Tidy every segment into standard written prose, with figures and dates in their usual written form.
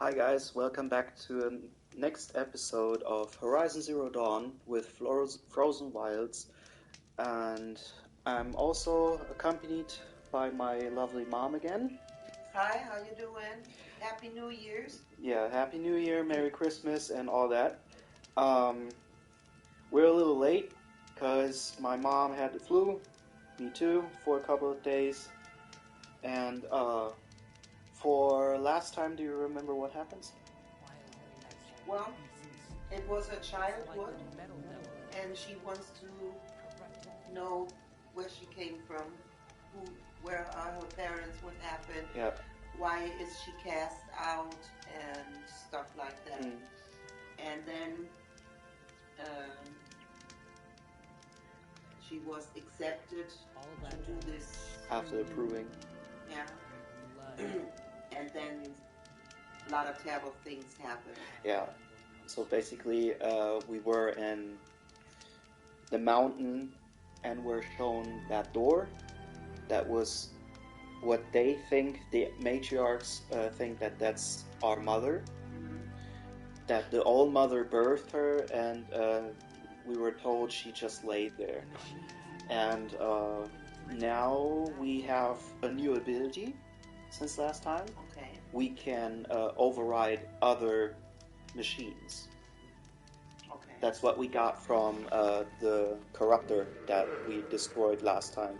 Hi guys, welcome back to the next episode of Horizon Zero Dawn with Frozen Wilds, and I'm also accompanied by my lovely mom again. Hi, how you doing? Happy New Year's. Yeah, Happy New Year, Merry Christmas, and all that. We're a little late because my mom had the flu, me too, for a couple of days, and for last time, do you remember what happens? Well, it was her childhood, and she wants to know where she came from, where are her parents, what happened, Yeah. why is she cast out, and stuff like that. And then she was accepted to do this after approving. Yeah. And then a lot of terrible things happened. Yeah. So basically, we were in the mountain and we're shown that door. That was what they think, the matriarchs think that that's our mother. That the old mother birthed her, and we were told she just laid there. And now we have a new ability since last time. Okay. We can override other machines. Okay. That's what we got from the corruptor that we destroyed last time.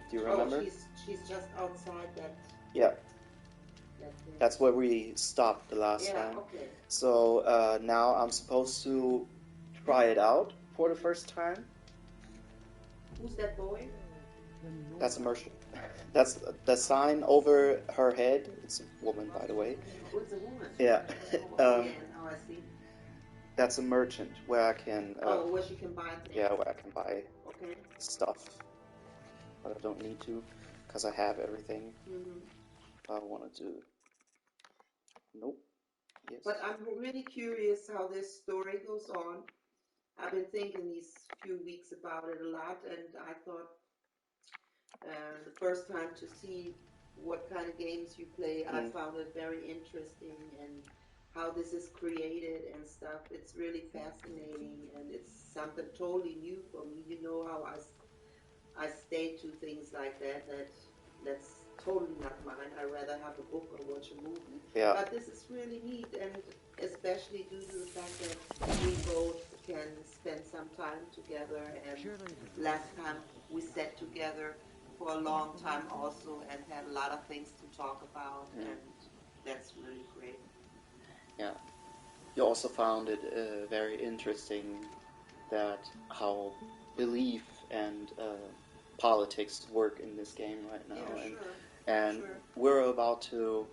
Do you remember? Oh, she's just outside that. Yeah. That's where we stopped the last time. Okay. So now I'm supposed to try it out for the first time. Who's that boy? That's a merchant. That's the sign over her head. It's a woman, by the way. Oh, it's a woman. Yeah. Oh, I see. That's a merchant where I can. Where she can buy things. Yeah, where I can buy stuff, but I don't need to because I have everything. I want to do. Nope. Yes. But I'm really curious how this story goes on. I've been thinking these few weeks about it a lot, and I thought the first time to see what kind of games you play, I found it very interesting, and how this is created and stuff. It's really fascinating, and it's something totally new for me. You know how I stay to things like that's totally not mine. I'd rather have a book or watch a movie. Yeah. But this is really neat, and especially due to the fact that we both can spend some time together. And last time we sat together for a long time also and had a lot of things to talk about, and that's really great. Yeah. You also found it very interesting that how belief and politics work in this game right now. Yeah, and we're about to...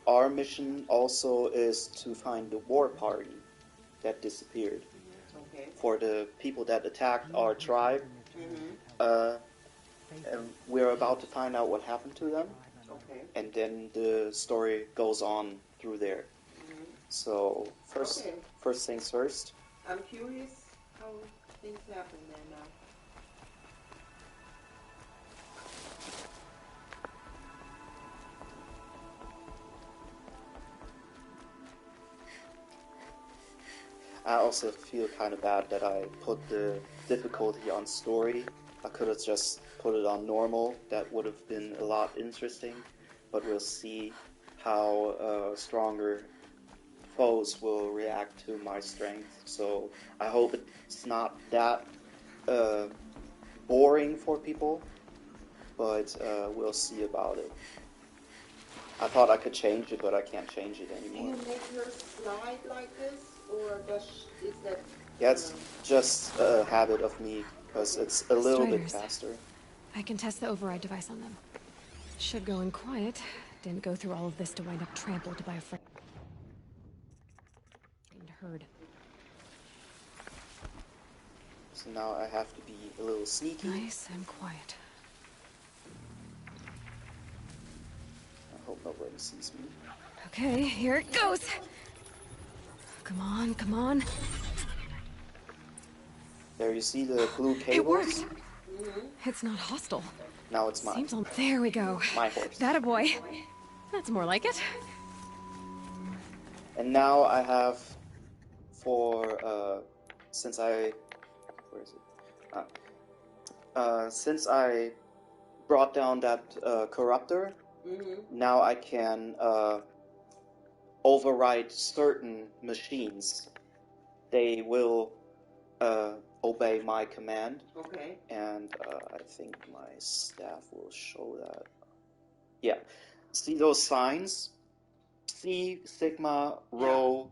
our mission also is to find the war party that disappeared. Okay. For the people that attacked our tribe. And we're about to find out what happened to them. Okay. And then the story goes on through there. So first things first. I'm curious how things happen there now. I also feel kind of bad that I put the difficulty on story. I could have just put it on normal. That would have been a lot interesting. But we'll see how stronger foes will react to my strength. So I hope it's not that boring for people. But we'll see about it. I thought I could change it, but I can't change it anymore. Do you make her slide like this? Or is that... Yeah, it's just a habit of me, because it's a little bit faster. I can test the override device on them. Should go in quiet. Didn't go through all of this to wind up trampled by a friend. And heard. So now I have to be a little sneaky. Nice and quiet. I hope nobody sees me. Okay, here it goes! Come on, come on. There, you see the blue cables? It worked! It's not hostile. Now it's mine. Seems on... There we go. My horse. That a boy. That's more like it. And now I have since I where is it? Since I brought down that corruptor, now I can override certain machines. They will obey my command. Okay. And I think my staff will show that. Yeah. See those signs? C, sigma, rho,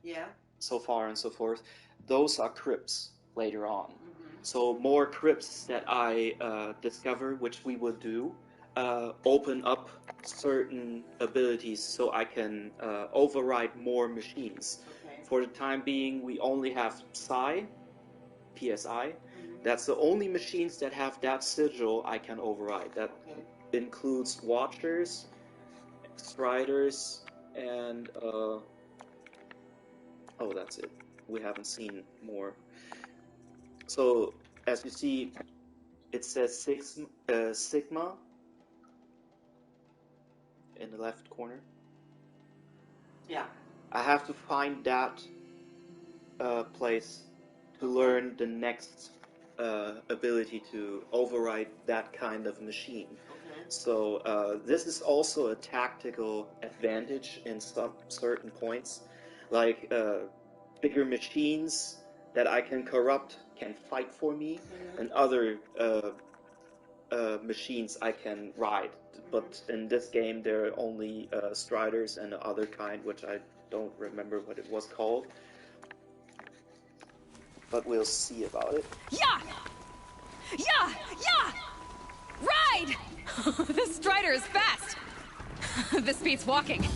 Yeah. so far and so forth. Those are crypts later on. So more crypts that I discover, which we will do, open up certain abilities so I can override more machines. Okay. For the time being, we only have PSI. That's the only machines that have that sigil I can override. That includes Watchers, Striders, and that's it. We haven't seen more. So as you see, it says Sigma in the left corner. Yeah. I have to find that place to learn the next ability to override that kind of machine. Okay. So this is also a tactical advantage in some certain points, like bigger machines that I can corrupt can fight for me, and other machines I can ride. But in this game there are only Striders and the other kind, which I don't remember what it was called. But we'll see about it. Yeah! Yeah! Yeah! Ride! This Strider is fast! This beats walking.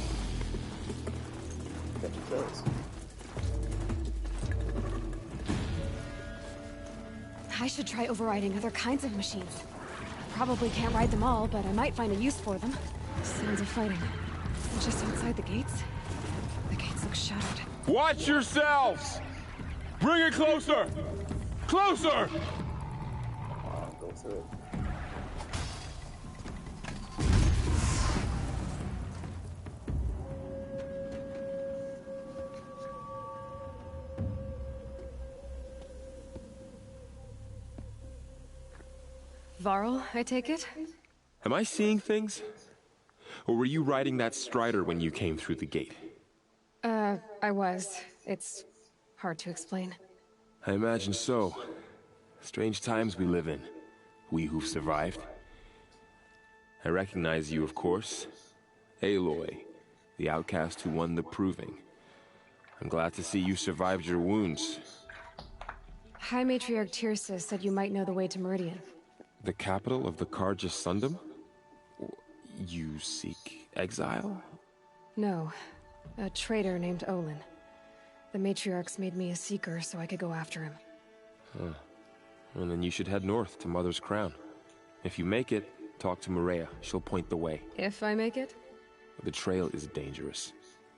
Bet it does. I should try overriding other kinds of machines. Probably can't ride them all, but I might find a use for them. Sounds of fighting. Just outside the gates. The gates look shuttered. Watch yourselves! Bring it closer! Closer! I'll go through it. Varl, I take it? Am I seeing things? Or were you riding that Strider when you came through the gate? I was. It's hard to explain. I imagine so. Strange times we live in. We who've survived. I recognize you, of course. Aloy, the outcast who won the proving. I'm glad to see you survived your wounds. High Matriarch Tirsa said you might know the way to Meridian. The capital of the Carja Sundom? You seek exile? No. A traitor named Olin. The Matriarchs made me a seeker so I could go after him. Huh. And then you should head north to Mother's Crown. If you make it, talk to Maria. She'll point the way. If I make it? The trail is dangerous.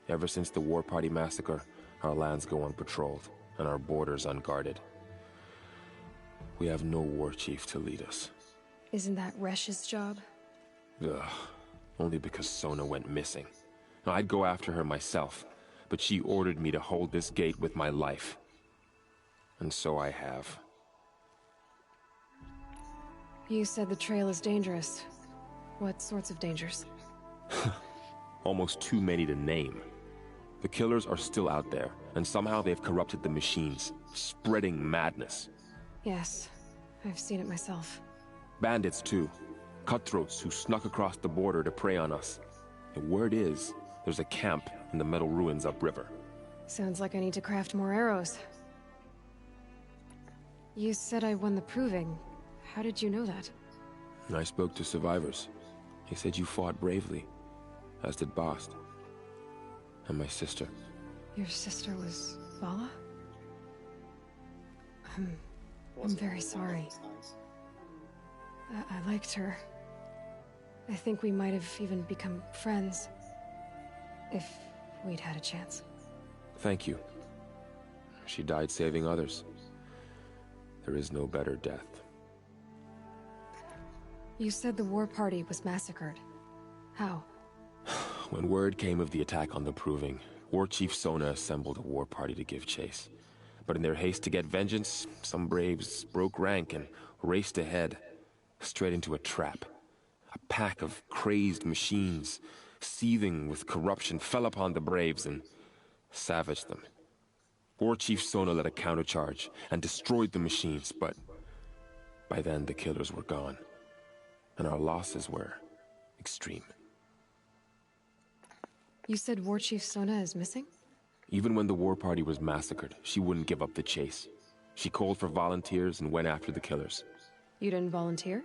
Ever since the War Party massacre, our lands go unpatrolled, and our borders unguarded. We have no war chief to lead us. Isn't that Resh's job? Ugh. Only because Sona went missing. I'd go after her myself, but she ordered me to hold this gate with my life. And so I have. You said the trail is dangerous. What sorts of dangers? Almost too many to name. The killers are still out there, and somehow they've corrupted the machines, spreading madness. Yes, I've seen it myself. Bandits, too. Cutthroats who snuck across the border to prey on us. The word is, there's a camp in the metal ruins upriver. Sounds like I need to craft more arrows. You said I won the proving. How did you know that? I spoke to survivors. They said you fought bravely, as did Bast. And my sister. Your sister was Vala? I'm very sorry. I liked her. I think we might have even become friends. If we'd had a chance. Thank you. She died saving others. There is no better death. You said the war party was massacred. How? When word came of the attack on the Proving, War Chief Sona assembled a war party to give chase. But in their haste to get vengeance, some braves broke rank and raced ahead, straight into a trap. A pack of crazed machines, seething with corruption, fell upon the braves and savaged them. War Chief Sona led a countercharge and destroyed the machines, but by then the killers were gone, and our losses were extreme. You said War Chief Sona is missing? Even when the war party was massacred, she wouldn't give up the chase. She called for volunteers and went after the killers. You didn't volunteer?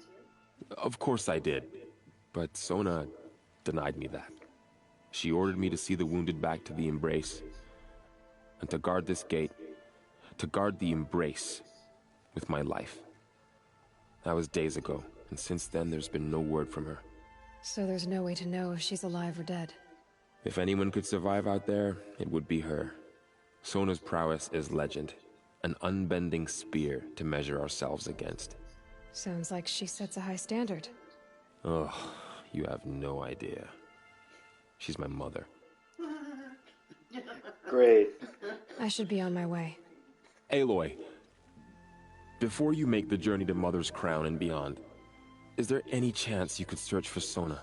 Of course I did, but Sona denied me that. She ordered me to see the wounded back to the Embrace, and to guard this gate, to guard the Embrace with my life. That was days ago, and since then there's been no word from her. So there's no way to know if she's alive or dead. If anyone could survive out there, it would be her. Sona's prowess is legend, an unbending spear to measure ourselves against. Sounds like she sets a high standard. Oh, you have no idea. She's my mother. Great. I should be on my way. Aloy, before you make the journey to Mother's Crown and beyond, is there any chance you could search for Sona?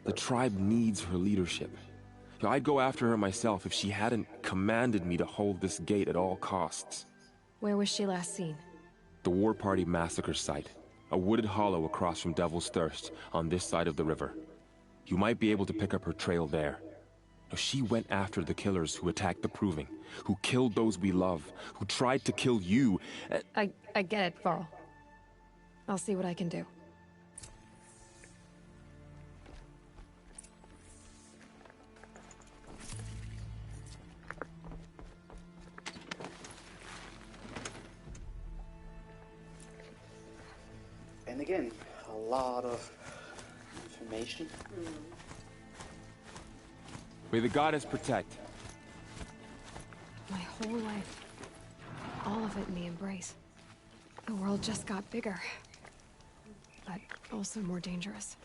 The tribe needs her leadership. I'd go after her myself if she hadn't commanded me to hold this gate at all costs. Where was she last seen? The War Party massacre site, a wooded hollow across from Devil's Thirst on this side of the river. You might be able to pick up her trail there. She went after the killers who attacked the Proving, who killed those we love, who tried to kill you. I get it, Varl. I'll see what I can do. And again, a lot of information. May the goddess protect. My whole life. All of it in the Embrace. The world just got bigger. But also more dangerous.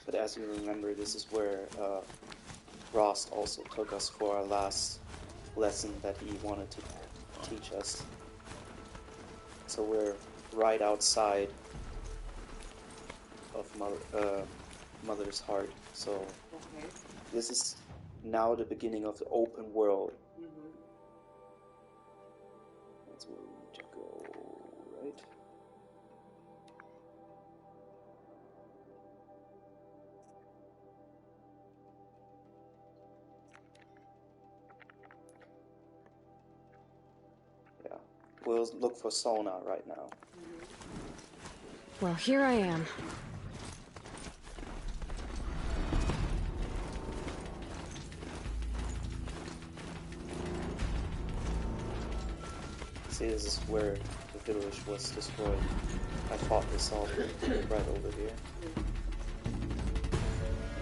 But as you remember, this is where Rost also took us for our last lesson that he wanted to teach us. So we're right outside of Mother's Heart. So Okay. this is now the beginning of the open world. Mm-hmm. That's where we need to go, right? Yeah, we'll look for Sona right now. Well, here I am. See, this is where the village was destroyed. I fought this all right over here.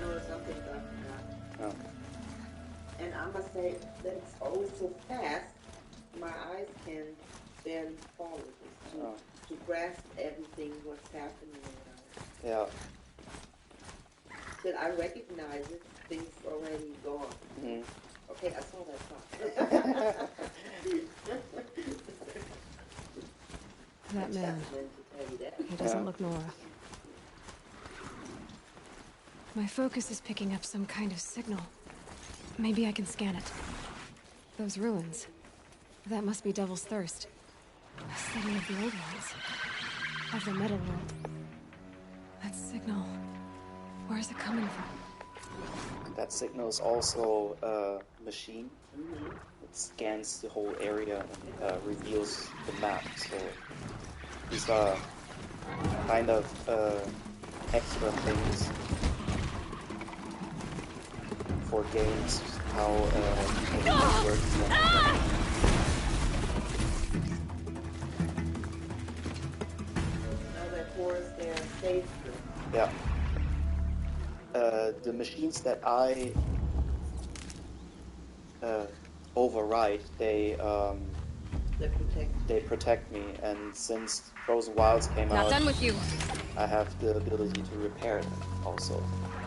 Know something about that. Oh. And I must say that it's always so fast, my eyes can barely follow this, Oh. to grasp everything, what's happening. Yeah. That I recognize it, things already gone. Mhm. Okay, I saw that part. That man. Just meant to tell you that. He doesn't Yeah. look Nora. My focus is picking up some kind of signal. Maybe I can scan it. Those ruins. That must be Devil's Thirst. A city of the old ones. Of the Metal World. That signal. Where is it coming from? That signal is also a machine. It scans the whole area and reveals the map. So these are kind of extra things for games, how everything works. Now that forest there saves you. Yeah. The machines that I override, That protect. they protect me, and since Frozen Wilds came Not out, done with you. I have the ability to repair them also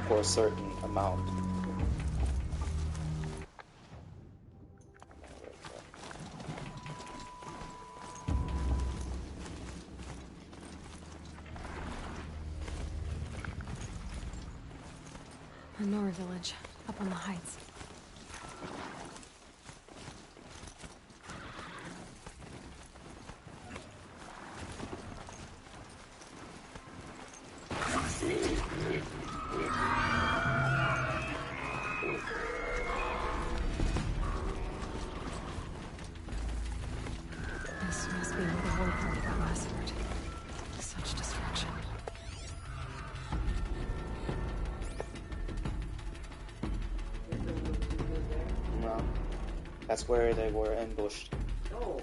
for a certain amount. A Nora village, up on the heights. This must be where the war party got massacred. Such destruction. No, that's where they were ambushed. Oh, okay.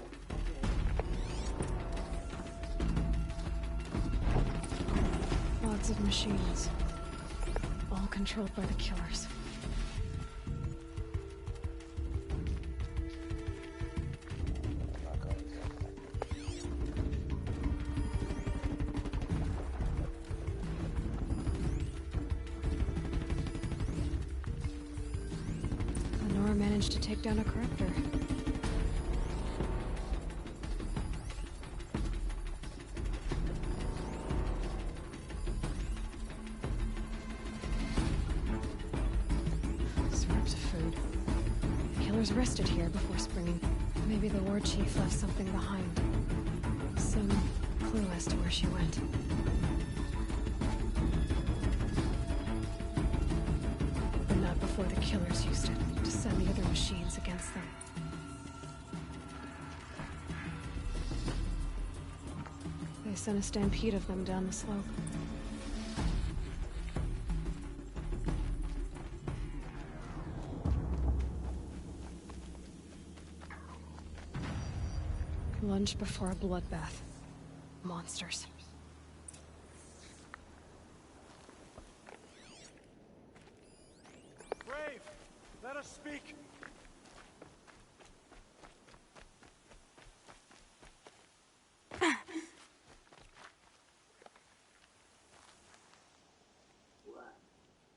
Lots of machines. All controlled by the killers. I'm not going to. Lenora managed to take down a corruptor. Scraps of food. The killers rested here before springing. Maybe the war chief left something behind. Some clue as to where she went. But not before the killers used it to send the other machines against them. They sent a stampede of them down the slope. Lunch before a bloodbath. Monsters. Brave, let us speak.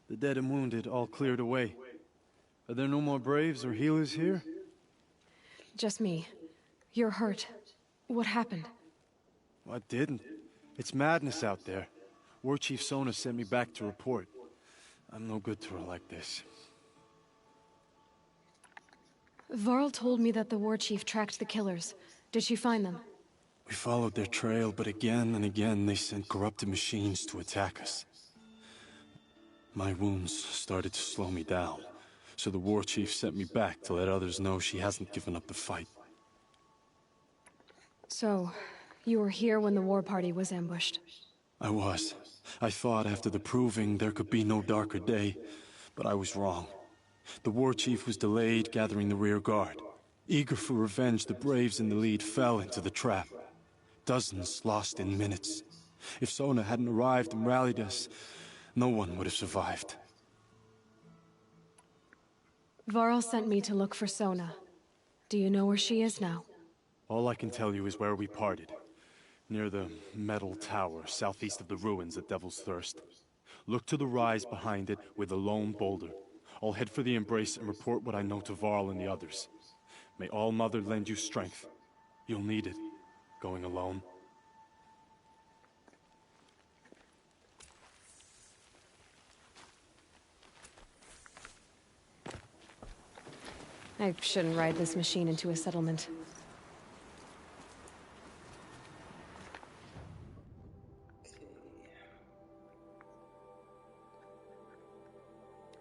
The dead and wounded all cleared away. Are there no more Braves or healers here? Just me. You're hurt. What happened? I didn't. It's madness out there. War Chief Sona sent me back to report. I'm no good to her like this. Varl told me that the war chief tracked the killers. Did she find them? We followed their trail, but again and again they sent corrupted machines to attack us. My wounds started to slow me down, so the war chief sent me back to let others know she hasn't given up the fight. So, you were here when the war party was ambushed? I was. I thought after the proving there could be no darker day, but I was wrong. The war chief was delayed gathering the rear guard. Eager for revenge, the Braves in the lead fell into the trap. Dozens lost in minutes. If Sona hadn't arrived and rallied us, no one would have survived. Varl sent me to look for Sona. Do you know where she is now? All I can tell you is where we parted. Near the metal tower, southeast of the ruins at Devil's Thirst. Look to the rise behind it with a lone boulder. I'll head for the embrace and report what I know to Varl and the others. May All Mother lend you strength. You'll need it, going alone. I shouldn't ride this machine into a settlement.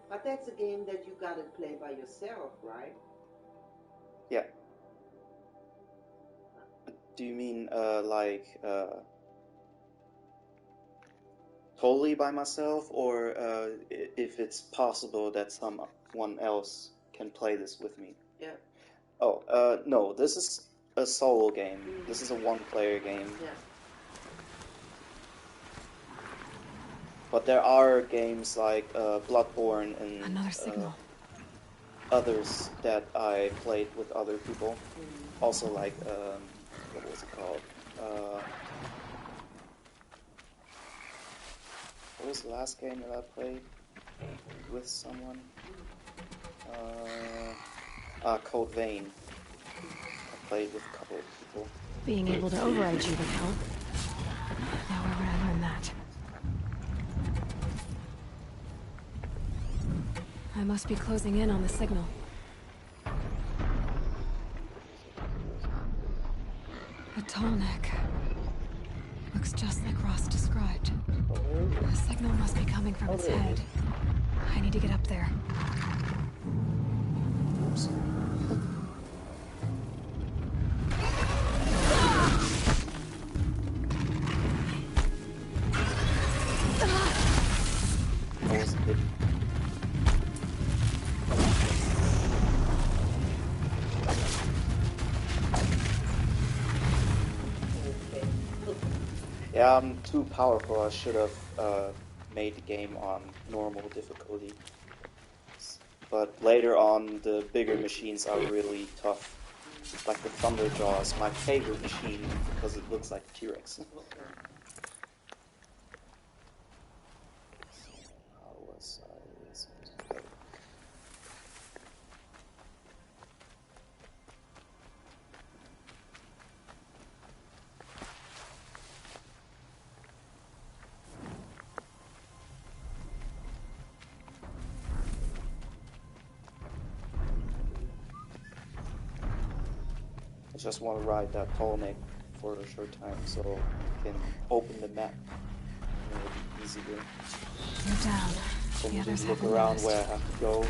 But that's a game that you gotta play by yourself, right? Yeah. Do you mean, totally by myself, or if it's possible that someone else can play this with me? Yeah. Oh, no, this is a solo game. This is a one-player game. Yeah. But there are games like Bloodborne and Another signal. others that I played with other people. Also like, what was it called? was the last game that I played with someone? Code Vein. I played with a couple of people. Being able to override you would help. Now where would I learn that? I must be closing in on the signal. A tall neck. Looks just like Ross described. The signal must be coming from its head. I need to get up there. Oops. That was a bit. Yeah, I'm too powerful. I should have made the game on normal difficulty. But later on, the bigger machines are really tough. Like the Thunderjaw is my favorite machine because it looks like a T-Rex. How was I supposed to go? I just want to ride that Polnick for a short time so I can open the map. It'll be easier. You're down. So The we others just look haven't around noticed. where I have to go.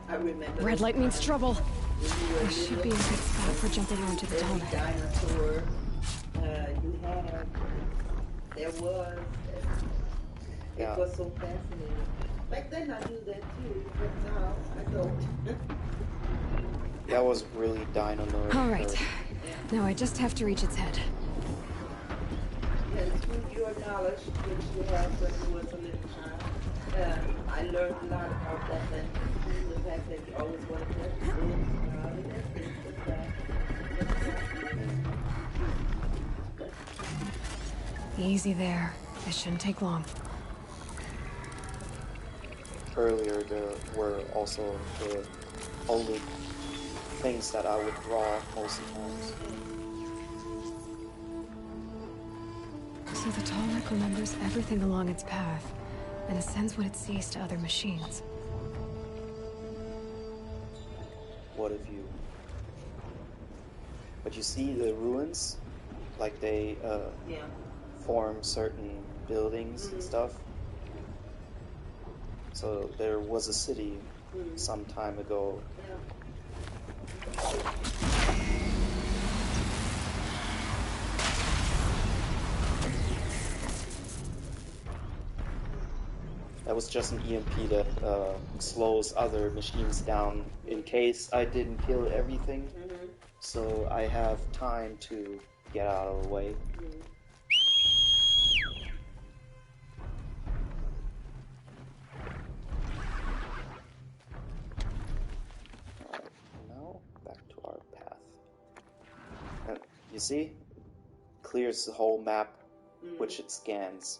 I remember Red light means trouble. when you were This should be a little, good spot for jumping onto the tall every neck. dinosaur you had, there was, Yeah. it was so fascinating. Back then I knew that too, but now I don't. That was really dino nerd. All right. Now I just have to reach its head. And through your knowledge, which you had when you was a little child, I learned a lot about that. And the fact that you always wanted to have this, Easy there. This shouldn't take long. Earlier there were also the only things that I would draw most of the times. So the tall neck remembers everything along its path, and sends what it sees to other machines. What if you... But you see the ruins? Like they yeah. form certain buildings and stuff. So there was a city some time ago. Yeah. That was just an EMP that slows other machines down in case I didn't kill everything. So I have time to get out of the way. Alright, now back to our path. You see? Clears the whole map, which it scans.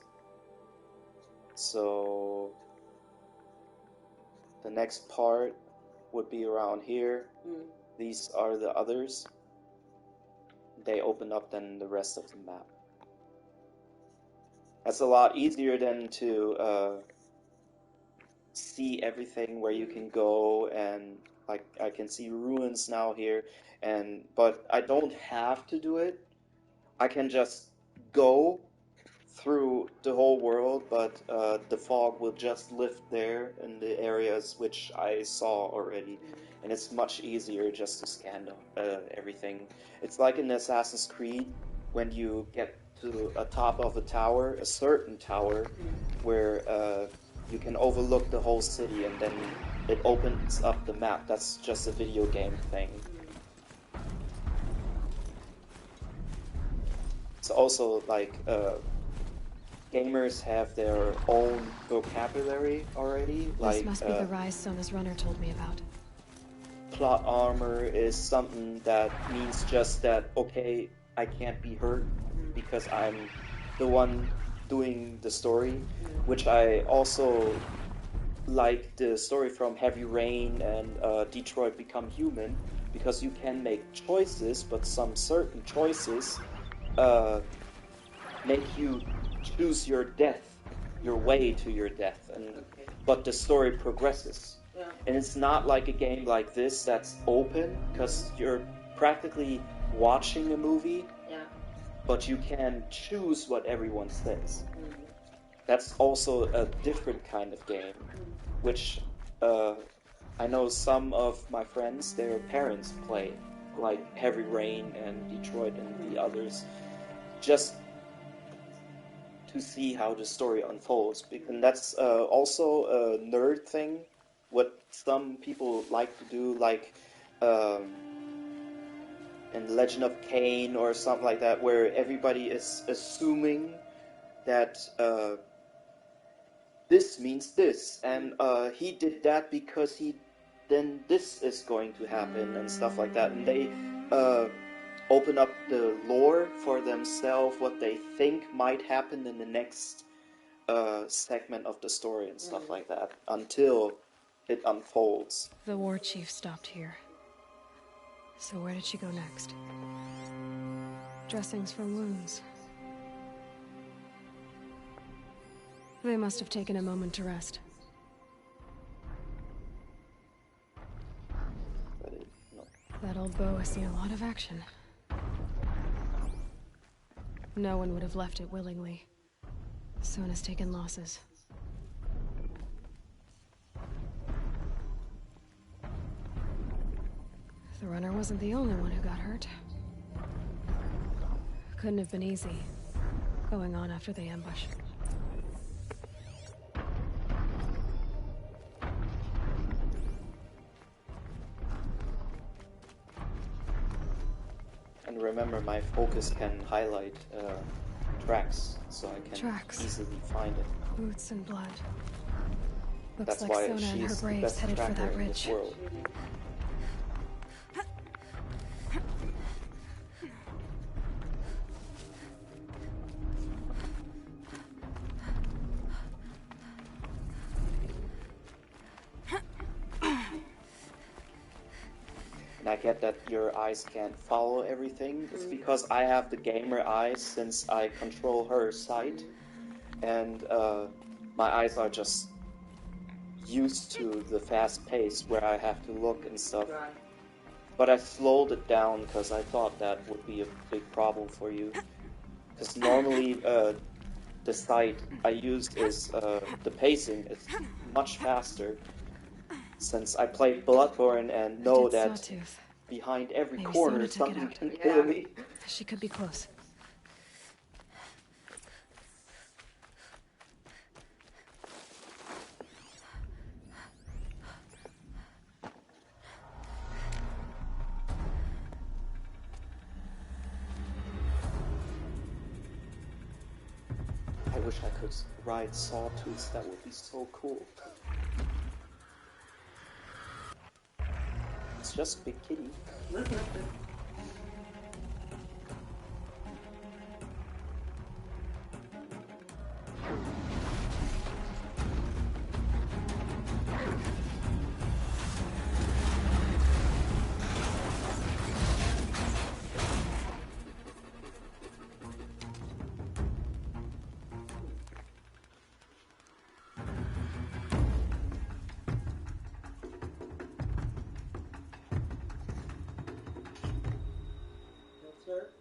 So the next part would be around here. These are the others. They open up than the rest of the map. That's a lot easier than to see everything where you can go, and like I can see ruins now here, but I don't have to do it. I can just go through the whole world, but the fog will just lift there in the areas which I saw already, and it's much easier just to scan everything. It's like in Assassin's Creed when you get to a top of a tower, a certain tower, where you can overlook the whole city, and then it opens up the map. That's just a video game thing. It's also like gamers have their own vocabulary already. This must be the rise Sona's runner told me about. Plot armor is something that means just that, okay, I can't be hurt because I'm the one doing the story, which I also like the story from Heavy Rain and Detroit Become Human, because you can make choices, but some certain choices make you choose your death, your way to your death, but the story progresses. Yeah. And it's not like a game like this that's open, because you're practically watching a movie, but you can choose what everyone says. That's also a different kind of game, which I know some of my friends, their parents play, like Heavy Rain and Detroit and the others, just to see how the story unfolds. And that's also a nerd thing, what some people like to do, like in Legend of Kain or something like that, where everybody is assuming that this means this, and he did that because then this is going to happen, and stuff like that. And they open up the lore for themselves, what they think might happen in the next segment of the story and stuff like that, until it unfolds. The war chief stopped here. So where did she go next? Dressings for wounds. They must have taken a moment to rest. That old bow has seen a lot of action. No one would have left it willingly. Sona's taken losses. The runner wasn't the only one who got hurt. Couldn't have been easy, going on after the ambush. And remember, my focus can highlight tracks, so I can easily find it. Boots and blood. Looks That's like why Sona and her she's the braves best headed for tracker that in this ridge. world. And I get that your eyes can't follow everything. It's because I have the gamer eyes, since I control her sight. And my eyes are just used to the fast pace where I have to look and stuff. Right. But I slowed it down because I thought that would be a big problem for you. Because normally the sight I used is the pacing is much faster. Since I played Bloodborne and know that Sawtooth. behind every Maybe corner Sona took it something out. can kill me. She could be close. I wish I could ride sawtooths, that would be so cool. It's just a big kitty.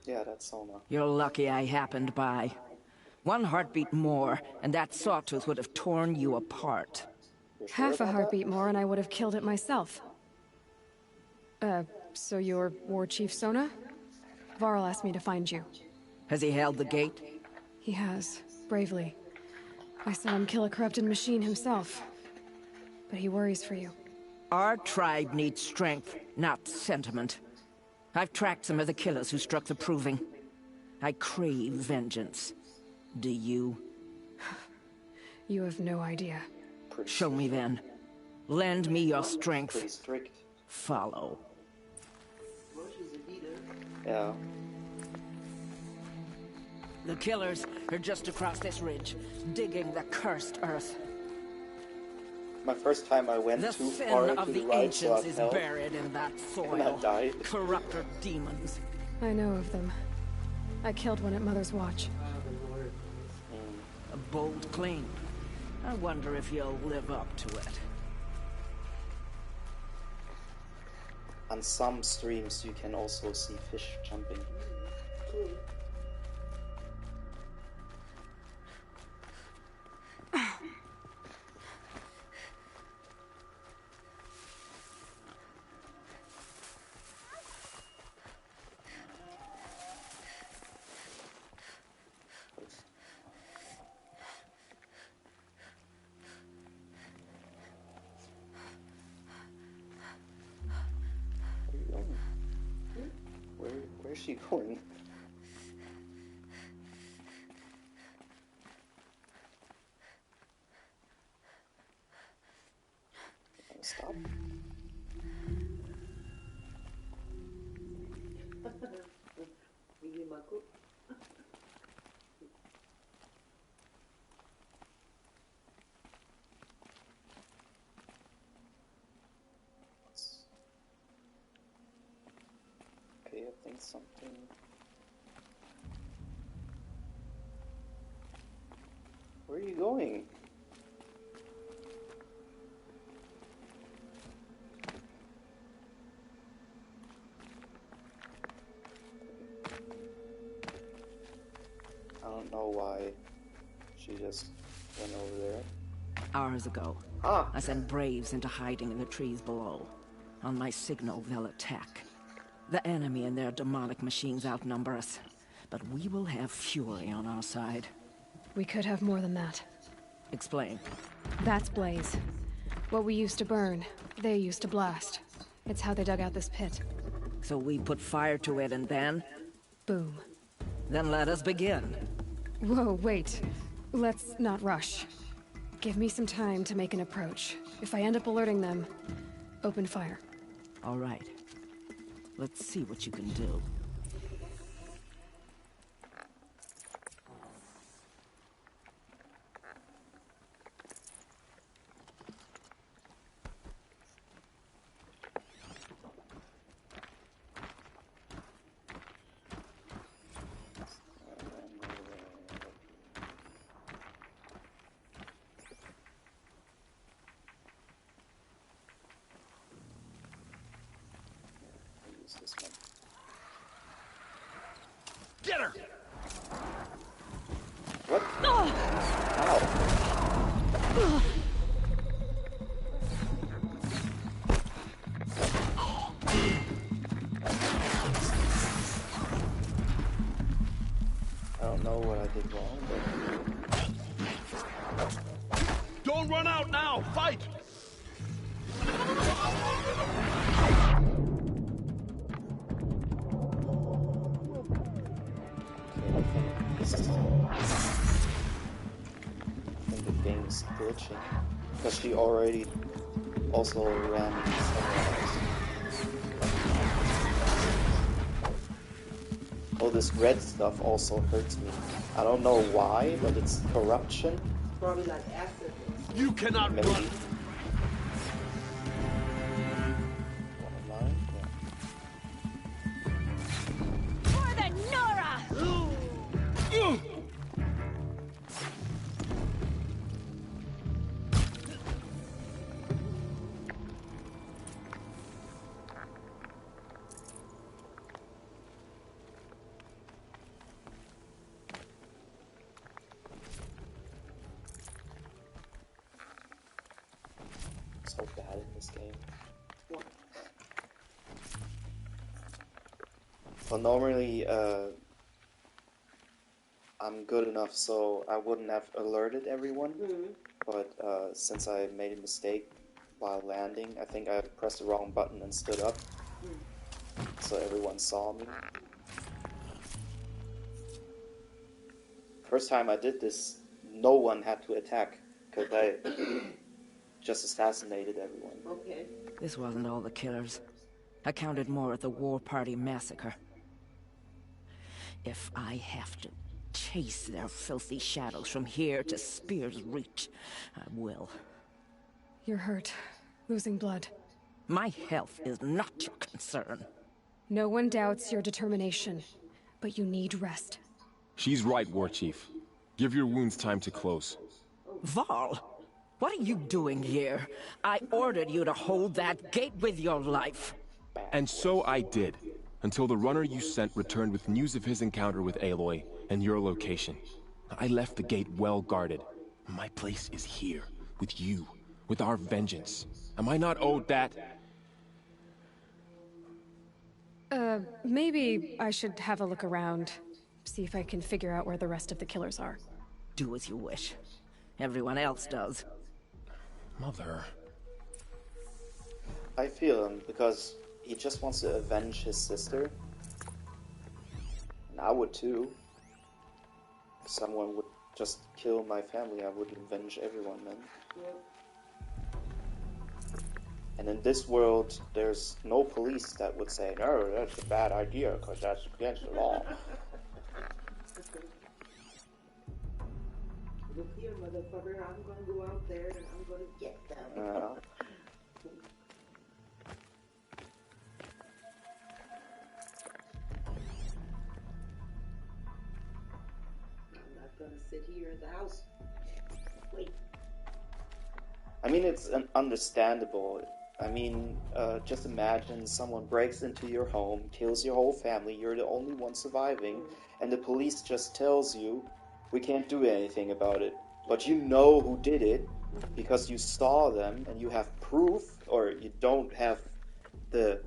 Yeah, that's Sona. You're lucky I happened by. One heartbeat more, and that sawtooth would have torn you apart. You're sure Half a about heartbeat more and I would have killed it myself. So you're War Chief Sona? Varl asked me to find you. Has he held the gate? He has, bravely. I saw him kill a corrupted machine himself. But he worries for you. Our tribe needs strength, not sentiment. I've tracked some of the killers who struck the Proving. I crave vengeance. Do you? You have no idea. Show me then. Lend me your strength. Pretty strict. Follow. Well, she's a leader. Yeah. The killers are just across this ridge, digging the cursed earth. My first time I went The too sin far of into the the ride, so I ancients is fell. buried in that And I soil. died. Corrupter demons. I know of them. I killed one at Mother's Watch. A bold claim. I wonder if you'll live up to it. On some streams, you can also see fish jumping. Cool. Where are you going? Where's she going? Stop. Really, Marco? Okay, I think something. Where are you going? I don't know why she just went over there. Hours ago, Ah! I sent braves into hiding in the trees below. On my signal, they'll attack. The enemy and their demonic machines outnumber us, but we will have fury on our side. We could have more than that. Explain. That's Blaze. What we used to burn, they used to blast. It's how they dug out this pit. So we put fire to it and then? Boom. Then let us begin. Whoa, wait. Let's not rush. Give me some time to make an approach. If I end up alerting them, open fire. All right. Let's see what you can do. Use this one. Get her! What? Ow. I don't know what I did wrong, but Don't run out now! Fight! I think the game's glitching. Because she already also ran somewhere else. Oh, this red stuff also hurts me. I don't know why, but it's corruption. Probably like acid. You cannot Maybe. run! One of mine? Yeah. For the Nora! So bad in this game. What? Well, normally, I'm good enough so I wouldn't have alerted everyone. But since I made a mistake while landing, I think I pressed the wrong button and stood up. So everyone saw me. First time I did this, no one had to attack, because I just assassinated everyone. Okay. This wasn't all the killers. I counted more at the War Party massacre. If I have to chase their filthy shadows from here to Spear's Reach, I will. You're hurt. Losing blood. My health is not your concern. No one doubts your determination, but you need rest. She's right, War Chief. Give your wounds time to close. Varl, what are you doing here? I ordered you to hold that gate with your life. And so I did, until the runner you sent returned with news of his encounter with Aloy and your location. I left the gate well guarded. My place is here, with you, with our vengeance. Am I not owed that? Maybe I should have a look around. See if I can figure out where the rest of the killers are. Do as you wish. Everyone else does. Mother... I feel him, because he just wants to avenge his sister. And I would too. If someone would just kill my family, I would avenge everyone then. And in this world, there's no police that would say, no, that's a bad idea, because that's against the law. Look here, motherfucker, I'm gonna go out there and I'm gonna get them. I'm not gonna sit here in the house. Wait. I mean, it's understandable. I mean, just imagine someone breaks into your home, kills your whole family, you're the only one surviving, and the police just tells you, we can't do anything about it. But you know who did it, because you saw them, and you have proof, or you don't have the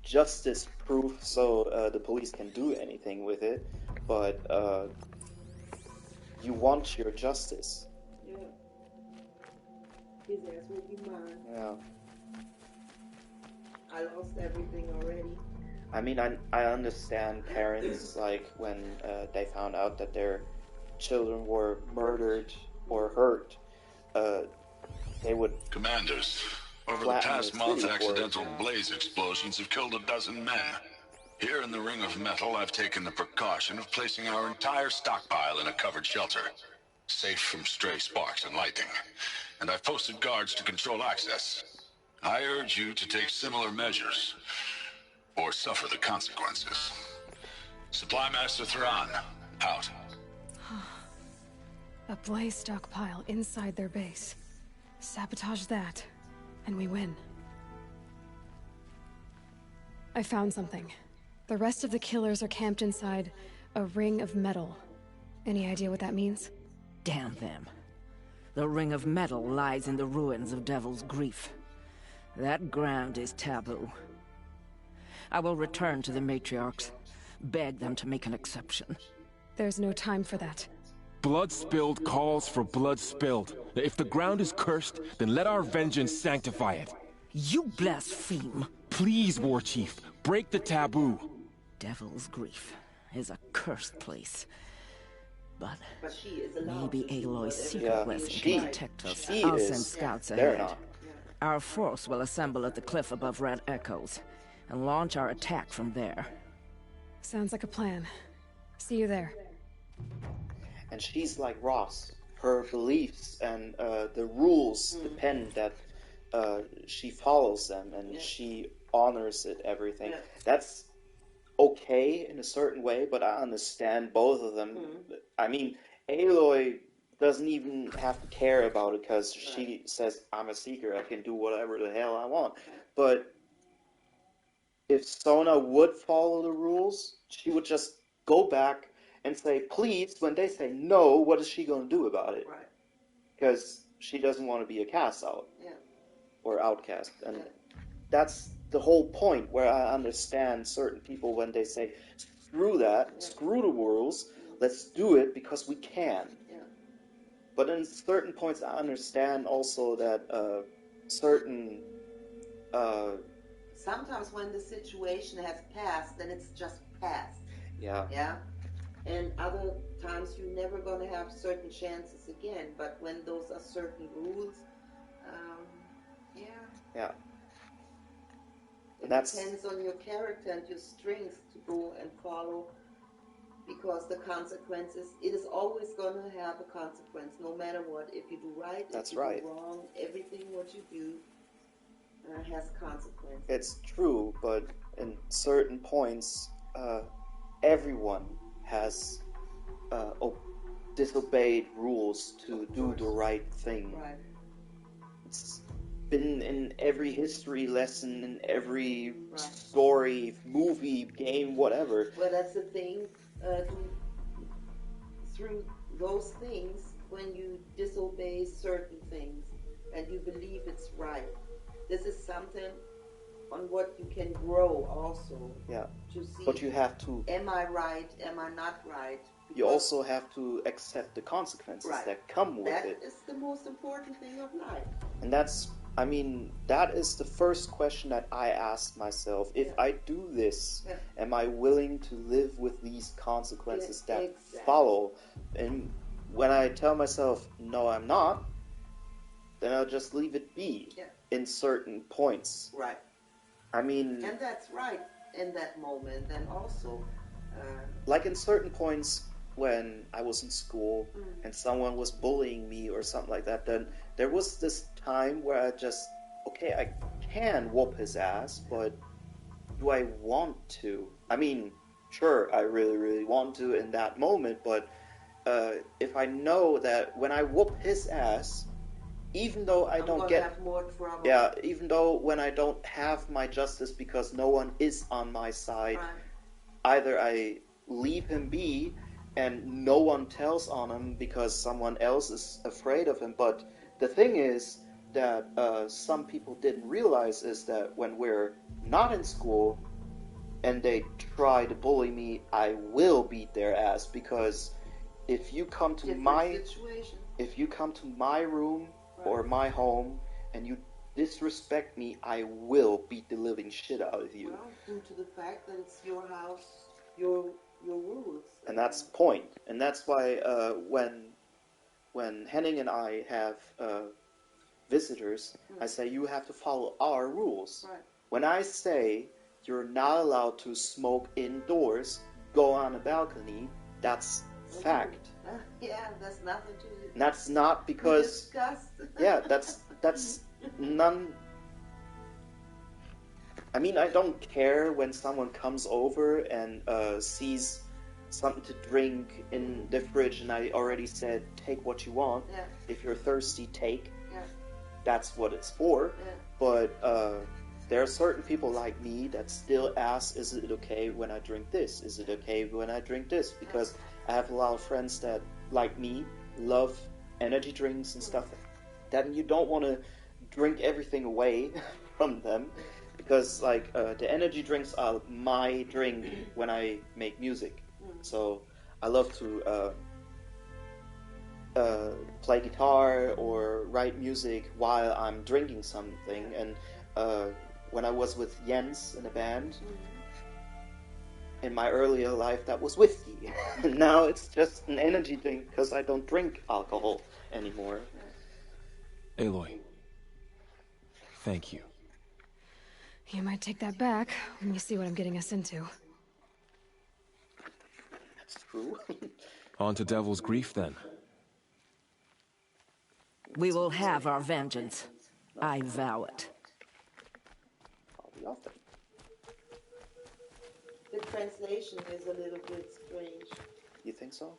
justice proof, so the police can do anything with it, but you want your justice. Yeah. His ass will be mine. Yeah. I lost everything already. I mean, I understand parents, like, when they found out that their children were murdered or hurt, they would... Commanders, over the past month, accidental blaze explosions have killed 12 men. Here in the Ring of Metal, I've taken the precaution of placing our entire stockpile in a covered shelter, safe from stray sparks and lightning. And I've posted guards to control access. I urge you to take similar measures, or suffer the consequences. Supply Master Thrawn, out. A blaze stockpile inside their base. Sabotage that, and we win. I found something. The rest of the killers are camped inside a ring of metal. Any idea what that means? Damn them. The Ring of Metal lies in the ruins of Devil's Grief. That ground is taboo. I will return to the matriarchs, beg them to make an exception. There's no time for that. Blood spilled calls for blood spilled. If the ground is cursed, then let our vengeance sanctify it. You blaspheme! Please, War Chief, break the taboo. Devil's Grief is a cursed place. But she is allowed maybe to do Aloy's whatever secret blessing can protect us. I'll send scouts ahead. not. Our force will assemble at the cliff above Red Echoes, and launch our attack from there. Sounds like a plan. See you there. And she's like Ross. Her beliefs and the rules depend that she follows them and she honors it, everything. Yeah. That's okay in a certain way, but I understand both of them. I mean, Aloy doesn't even have to care about it because she says, I'm a seeker, I can do whatever the hell I want. But if Sona would follow the rules, she would just go back and say, please, when they say no, what is she going to do about it? Right. Because she doesn't want to be a cast out. Yeah. Or outcast. And that's the whole point where I understand certain people when they say, screw that, screw the rules, let's do it because we can. Yeah. But in certain points, I understand also that certain. Sometimes when the situation has passed, then it's just passed. Yeah. Yeah. And other times you're never going to have certain chances again. But when those are certain rules, yeah. Yeah. It depends on your character and your strengths to go and follow, because the consequences, it is always going to have a consequence, no matter what. If you do right, that's if you right. do wrong, everything what you do has consequences. It's true, but in certain points, everyone has disobeyed rules to do the right thing. Right. It's been in every history lesson, in every story, movie, game, whatever. Well, that's the thing. Through those things, when you disobey certain things and you believe it's right, this is something on what you can grow also. Yeah. To see, but you have to. Am I right? Am I not right? Because you also have to accept the consequences that come with it. That is the most important thing of life. And that is the first question that I ask myself. If I do this, am I willing to live with these consequences that follow? And when I tell myself, no, I'm not, then I'll just leave it be in certain points. Right. And that's right in that moment. And also, like in certain points when I was in school and someone was bullying me or something like that, then there was this time where I just, okay, I can whoop his ass, but do I want to? Sure, I really, really want to in that moment, but if I know that when I whoop his ass, even though I don't get have more trouble. Yeah, even though when I don't have my justice because no one is on my side, either I leave him be and no one tells on him because someone else is afraid of him. But the thing is that some people didn't realize is that when we're not in school and they try to bully me, I will beat their ass, because if you come to my room or my home and you disrespect me, I will beat the living shit out of you. Well, due to the fact that it's your house, your rules. And that's the point. And that's why when Henning and I have visitors, I say you have to follow our rules. Right. When I say you're not allowed to smoke indoors, go on a balcony, that's fact. Yeah, that's nothing to do. That's not because discuss. Yeah, that's none. I don't care when someone comes over and sees something to drink in the fridge, and I already said, take what you want. Yeah. If you're thirsty, take. Yeah. That's what it's for. Yeah. But there are certain people like me that still ask, is it okay when I drink this? Is it okay when I drink this? Because I have a lot of friends that, like me, love energy drinks and stuff. Then you don't want to drink everything away from them, because the energy drinks are my drink when I make music. So I love to play guitar or write music while I'm drinking something. And when I was with Jens in a band, in my earlier life, that was whiskey. Now it's just an energy drink because I don't drink alcohol anymore. Aloy, thank you. You might take that back when you see what I'm getting us into. That's true. On to Devil's Grief, then. We will have our vengeance. I vow it. I'll be off then. The translation is a little bit strange. You think so?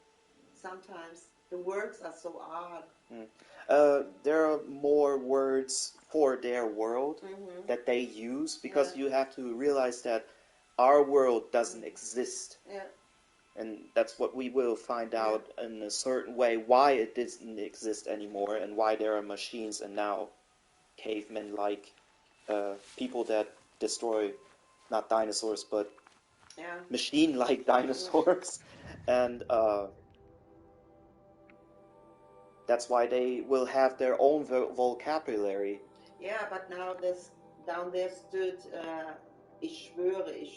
Sometimes the words are so odd. There are more words for their world that they use, because you have to realize that our world doesn't exist. Yeah. And that's what we will find out in a certain way, why it doesn't exist anymore and why there are machines and now cavemen, like people that destroy, not dinosaurs, but machine-like dinosaurs, and that's why they will have their own vocabulary. Yeah, but now this down there stood ich schwöre,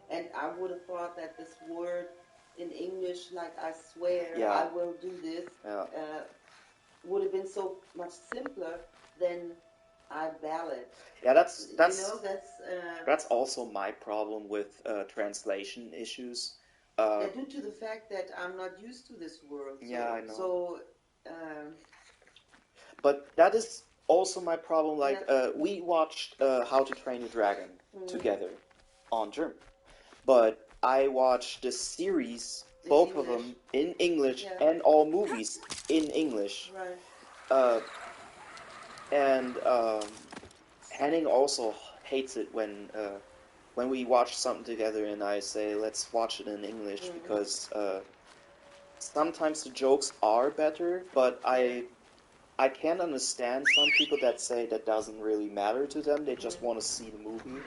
and I would have thought that this word in English, like I swear, I will do this, would have been so much simpler than I ballot. Yeah, that's that's also my problem with translation issues. Due to the fact that I'm not used to this world. Yeah, I know. So, but that is also my problem. Like, we watched How to Train Your Dragon together on German, but I watched the series, both of them in English, and all movies in English. Right. And Henning also hates it when we watch something together and I say, let's watch it in English, because sometimes the jokes are better, but I can understand some people that say that doesn't really matter to them, they just want to see the movie.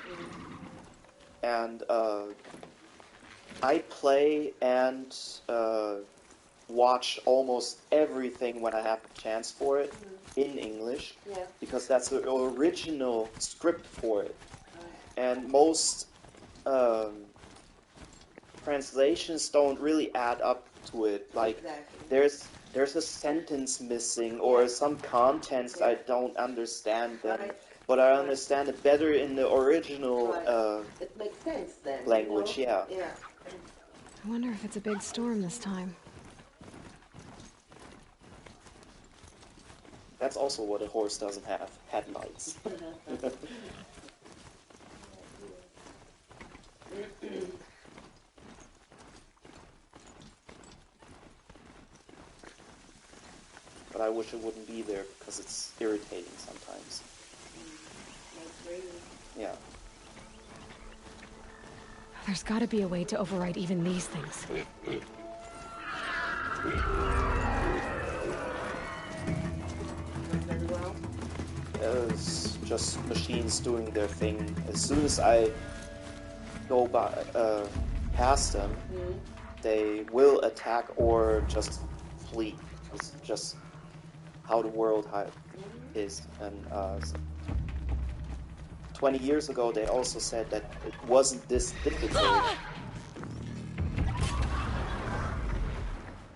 And I play and watch almost everything when I have the chance for it in English, because that's the original script for it. And most translations don't really add up to it. Like, there's a sentence missing, or some contents I don't understand them, but I understand it better in the original it makes sense then, language. You know? Yeah. I wonder if it's a big storm this time. That's also what a horse doesn't have, headlights. But I wish it wouldn't be there, because it's irritating sometimes. Yeah. There's gotta be a way to override even these things. It's just machines doing their thing. As soon as I go by, past them, they will attack or just flee. It's just how the world is. And 20 years ago, they also said that it wasn't this difficult.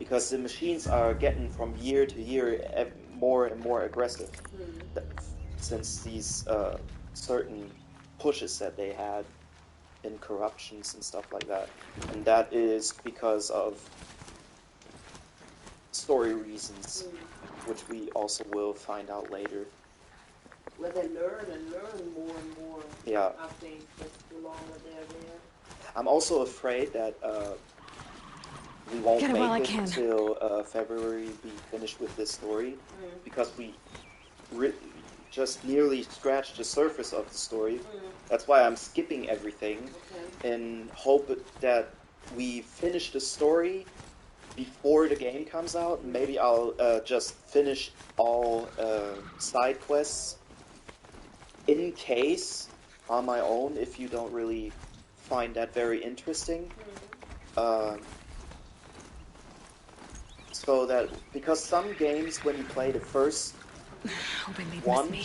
Because the machines are getting from year to year more and more aggressive. Since these certain pushes that they had in corruptions and stuff like that. And that is because of story reasons, which we also will find out later. Well, they learn and learn more and more. Yeah. I think the longer they're there. I'm also afraid that we won't make it until February be finished with this story, because we just nearly scratched the surface of the story. That's why I'm skipping everything in hope that we finish the story before the game comes out. Maybe I'll just finish all side quests in case on my own, if you don't really find that very interesting. So that, because some games, when you play the first one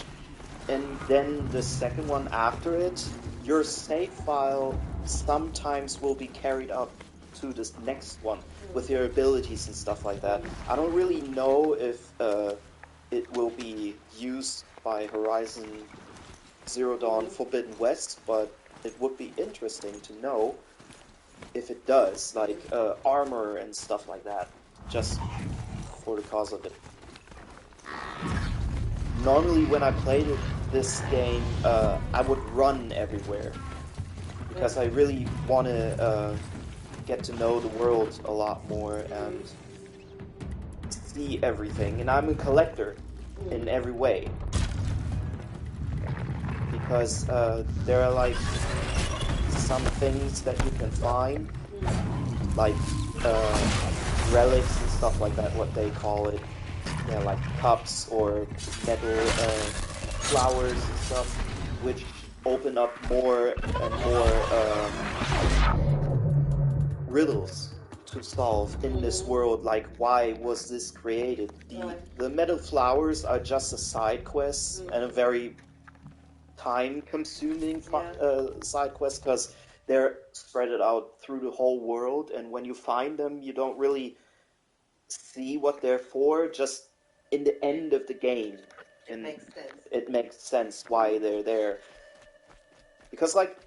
and then the second one after it, your save file sometimes will be carried up to this next one with your abilities and stuff like that. I don't really know if it will be used by Horizon Zero Dawn Forbidden West, but it would be interesting to know if it does, like armor and stuff like that, just for the cause of it. Normally when I played this game, I would run everywhere, because I really want to get to know the world a lot more and see everything. And I'm a collector in every way, because there are like some things that you can find, like relics and stuff like that, what they call it. Yeah, like cups or metal flowers and stuff, which open up more and more riddles to solve in this world, like why was this created. The metal flowers are just a side quest and a very time-consuming side quest, because they're spread out through the whole world, and when you find them, you don't really see what they're for. Just in the end of the game, and it makes sense why they're there. Because, like,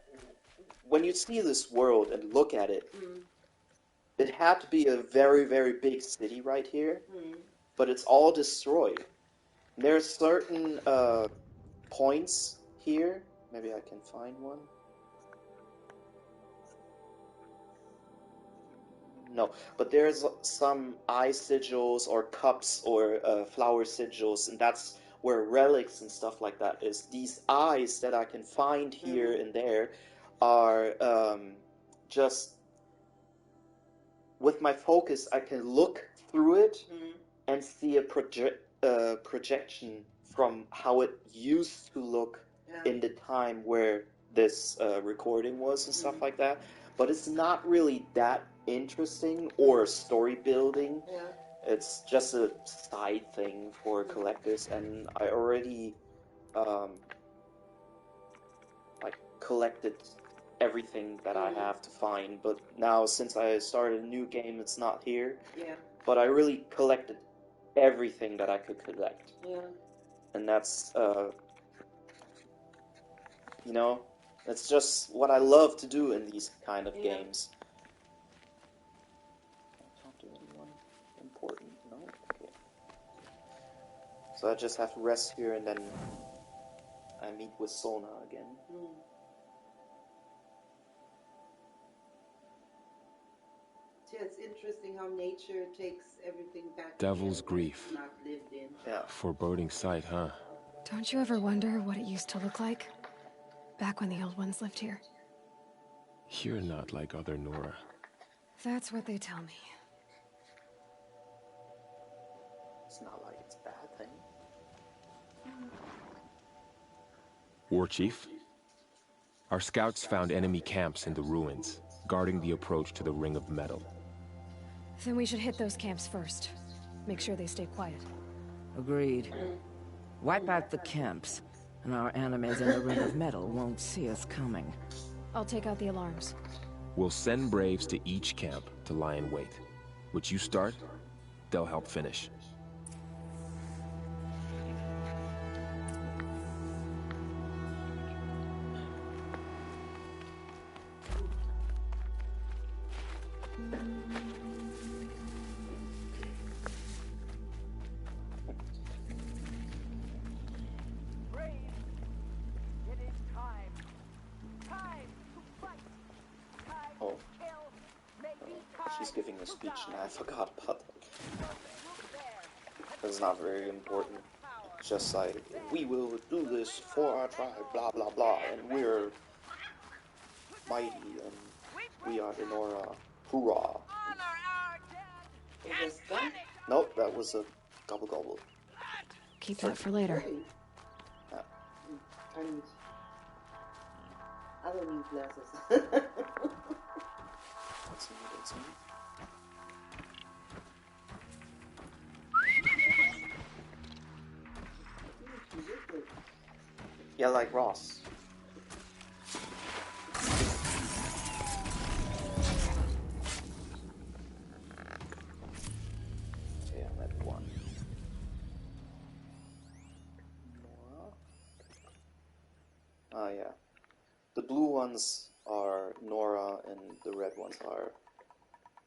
when you see this world and look at it, it had to be a very, very big city right here, but it's all destroyed. There are certain points here. Maybe I can find one. No, but there's some eye sigils or cups or flower sigils, and that's where relics and stuff like that is. These eyes that I can find here and there are just, with my focus, I can look through it and see a projection from how it used to look in the time where this recording was and stuff like that. But it's not really that interesting or story building. It's just a side thing for collectors, and I already like collected everything that I have to find. But now, since I started a new game, it's not here. But I really collected everything that I could collect. And that's you know, that's just what I love to do in these kind of games. Talk to anyone important? No? Okay. So I just have to rest here, and then I meet with Sona again. Yeah, it's interesting how nature takes everything back. Devil's Grief. Not lived in. Yeah. Foreboding sight, huh? Don't you ever wonder what it used to look like? Back when the old ones lived here. You're not like other Nora. That's what they tell me. It's not like it's a bad thing. War Chief? Our scouts found enemy camps in the ruins, guarding the approach to the Ring of Metal. Then we should hit those camps first. Make sure they stay quiet. Agreed. Wipe out the camps, and our enemies in the Ring of Metal won't see us coming. I'll take out the alarms. We'll send Braves to each camp to lie in wait. What you start, they'll help finish. Oh. She's giving a speech and I forgot about that. It's not very important. It's just like, we will do this for our tribe, blah blah blah, and we're mighty, and we are the Nora. Hoorah! Nope, that was a gobble gobble. Keep that for later. Yeah. I don't need glasses. That's me, that's me. Yeah, like Ross. Okay, I'm at 1. Nora. Ah, yeah. The blue ones are Nora, and the red ones are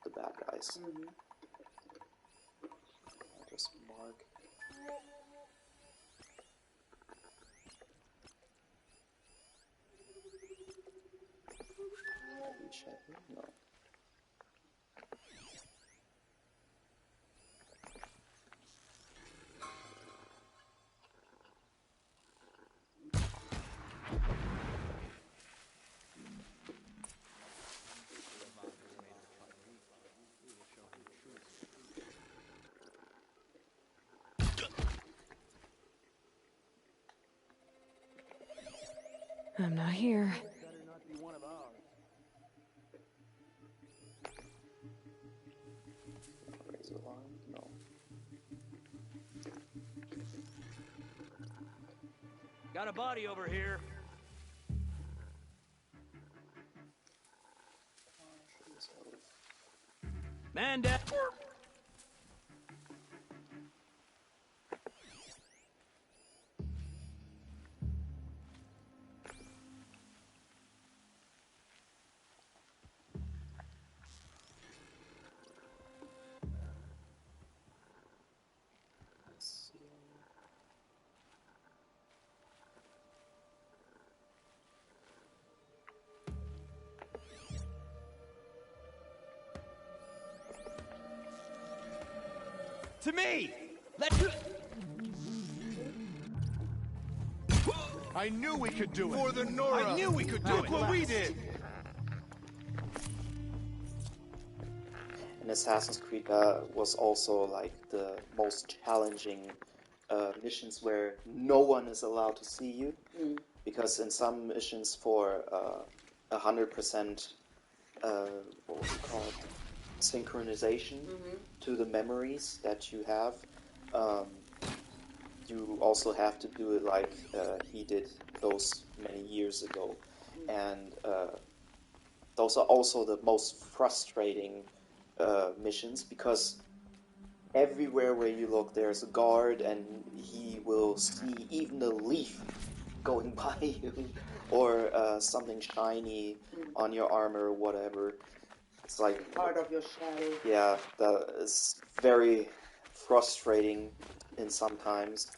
the bad guys. I'll just mark. No. I'm not here. Got a body over here. Man down. To me! I knew we could do it! For the Nora! I knew we could do it! Look what we did! And Assassin's Creed was also like the most challenging missions where no one is allowed to see you, because in some missions for 100% what was it called, synchronization to the memories that you have, you also have to do it like he did those many years ago, and those are also the most frustrating missions, because everywhere where you look there's a guard and he will see even a leaf going by you, or something shiny on your armor or whatever. It's like Part of your shadow. yeah, that is very frustrating in sometimes,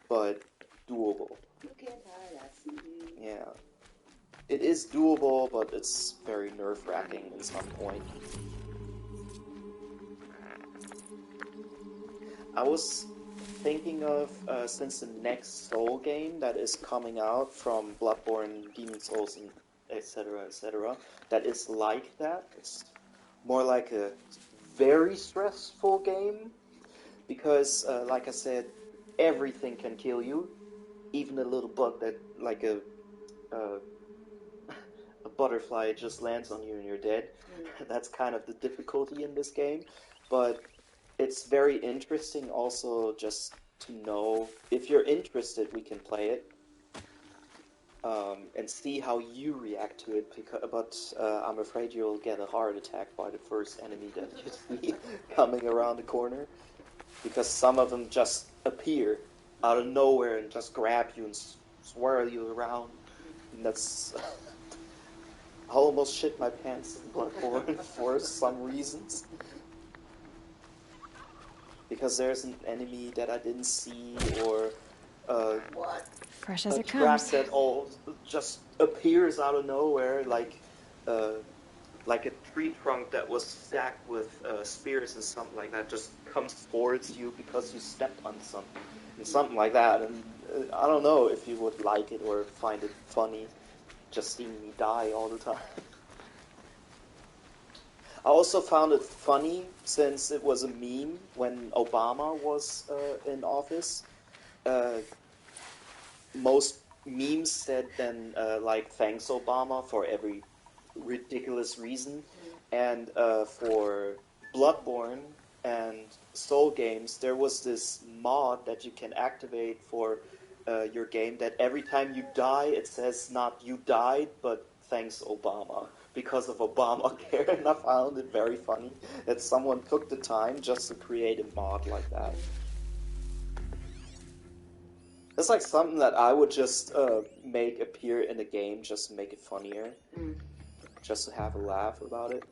but doable. You can't hide, I see you. Yeah, it is doable, but it's very nerve-wracking at some point. I was thinking of, since the next Soul game that is coming out from Bloodborne, Demon Souls, and etc., that is like that. It's more like a very stressful game, because, like I said, everything can kill you, even a little bug that, like a butterfly just lands on you and you're dead. That's kind of the difficulty in this game, but it's very interesting also just to know. If you're interested, we can play it and see how you react to it, but I'm afraid you'll get a heart attack by the first enemy that you see coming around the corner, because some of them just appear out of nowhere and just grab you and swirl you around, and that's... I almost shit my pants in Bloodborne for some reasons. Because there's an enemy that I didn't see, or Fresh as a it trap comes. that all just appears out of nowhere, like a tree trunk that was stacked with spears and something like that just comes towards you because you stepped on something, and something like that. And I don't know if you would like it or find it funny, just seeing me die all the time. I also found it funny since it was a meme when Obama was in office. Most memes said then like thanks Obama for every ridiculous reason, and for Bloodborne and Soul games there was this mod that you can activate for your game, that every time you die it says not you died but thanks Obama, because of Obamacare. And I found it very funny that someone took the time just to create a mod like that. It's like something that I would just make appear in a game just to make it funnier. Just to have a laugh about it.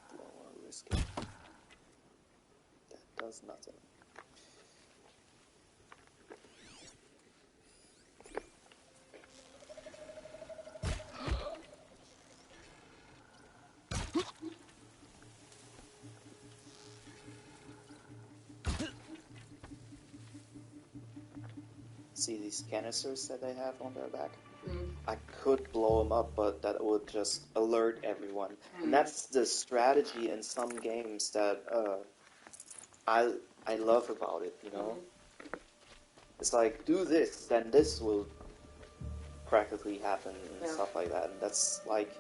Don't want to risk it. That does nothing. See these canisters that they have on their back? I could blow them up, but that would just alert everyone. And that's the strategy in some games that I love about it, you know? It's like, do this, then this will practically happen and stuff like that. And that's like...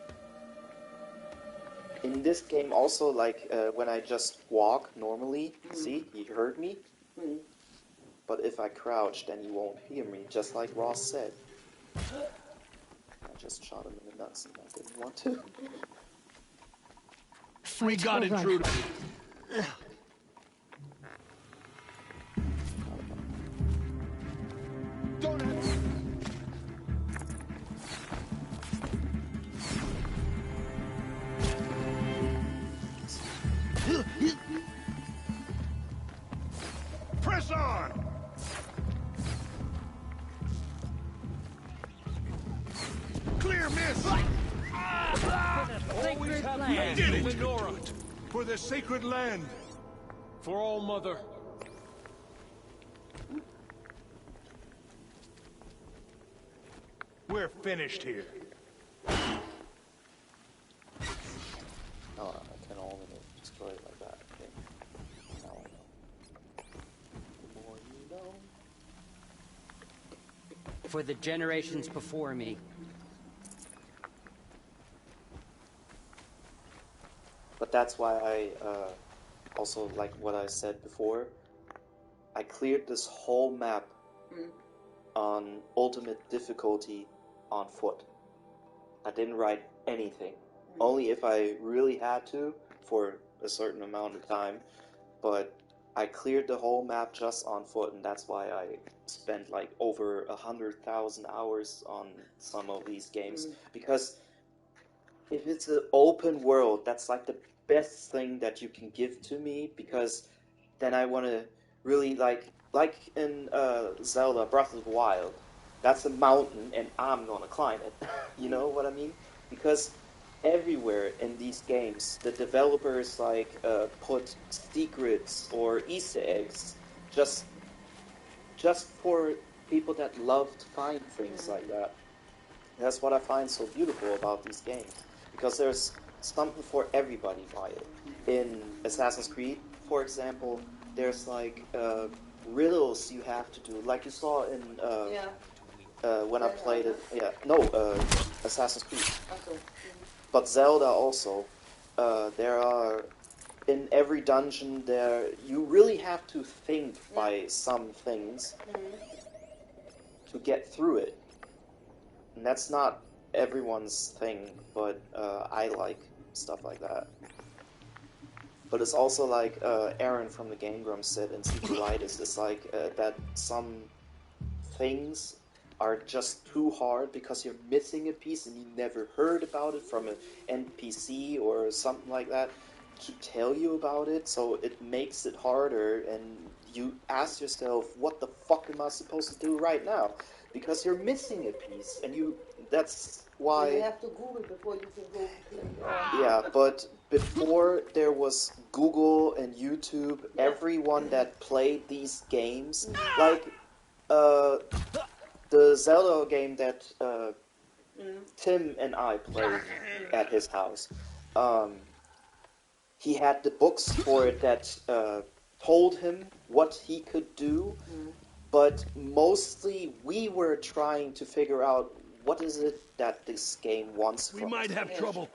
in this game also, like, when I just walk normally, see, he heard me. But if I crouch, then he won't hear me, just like Ross said. I just shot him in the nuts and I didn't want to. We got intruders. Don't press on! Clear miss! Always have We did it! Nora. For the sacred land! For All Mother. We're finished here. Oh, I can only destroy it like that. Okay. Now I know. The more you know. For the generations before me. But that's why I also, like what I said before, I cleared this whole map on ultimate difficulty on foot. I didn't write anything. Only if I really had to for a certain amount of time. But I cleared the whole map just on foot, and that's why I spent like over 100,000 hours on some of these games. Because if it's an open world, that's like the best thing that you can give to me, because then I want to really like in Zelda Breath of the Wild, that's a mountain and I'm gonna climb it. You know what I mean? Because everywhere in these games, the developers like put secrets or Easter eggs just for people that love to find things like that. That's what I find so beautiful about these games, because there's something for everybody by it. In Assassin's Creed, for example, there's like riddles you have to do, like you saw in when I played it. Yeah, no, Assassin's Creed. Okay. But Zelda also, there are in every dungeon there you really have to think by some things to get through it. And that's not everyone's thing, but I like stuff like that. But it's also like Aaron from the Game Grumps said in Sequelitis, it's like that some things are just too hard because you're missing a piece and you never heard about it from an NPC or something like that to tell you about it, so it makes it harder, and you ask yourself, what the fuck am I supposed to do right now? Because you're missing a piece, and that's why... You have to Google before you can go... Yeah, but before there was Google and YouTube, everyone that played these games, like, the Zelda game that Tim and I played at his house, he had the books for it that told him what he could do, but mostly we were trying to figure out what is it that this game wants from us. We might have trouble.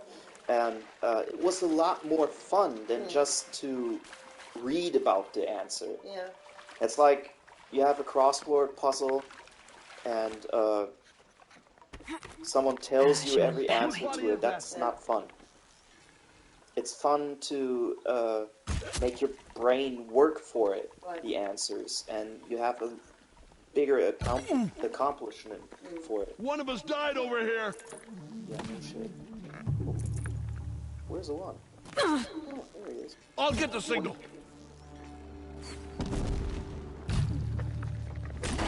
And it was a lot more fun than just to read about the answer. Yeah. It's like you have a crossword puzzle and someone tells you every answer to it. That's not fun. It's fun to make your brain work for it, the answers, and you have a bigger accomplishment for it. One of us died over here. Yeah, no shit. Oh. Where's the one? Oh, there he is. I'll get the signal.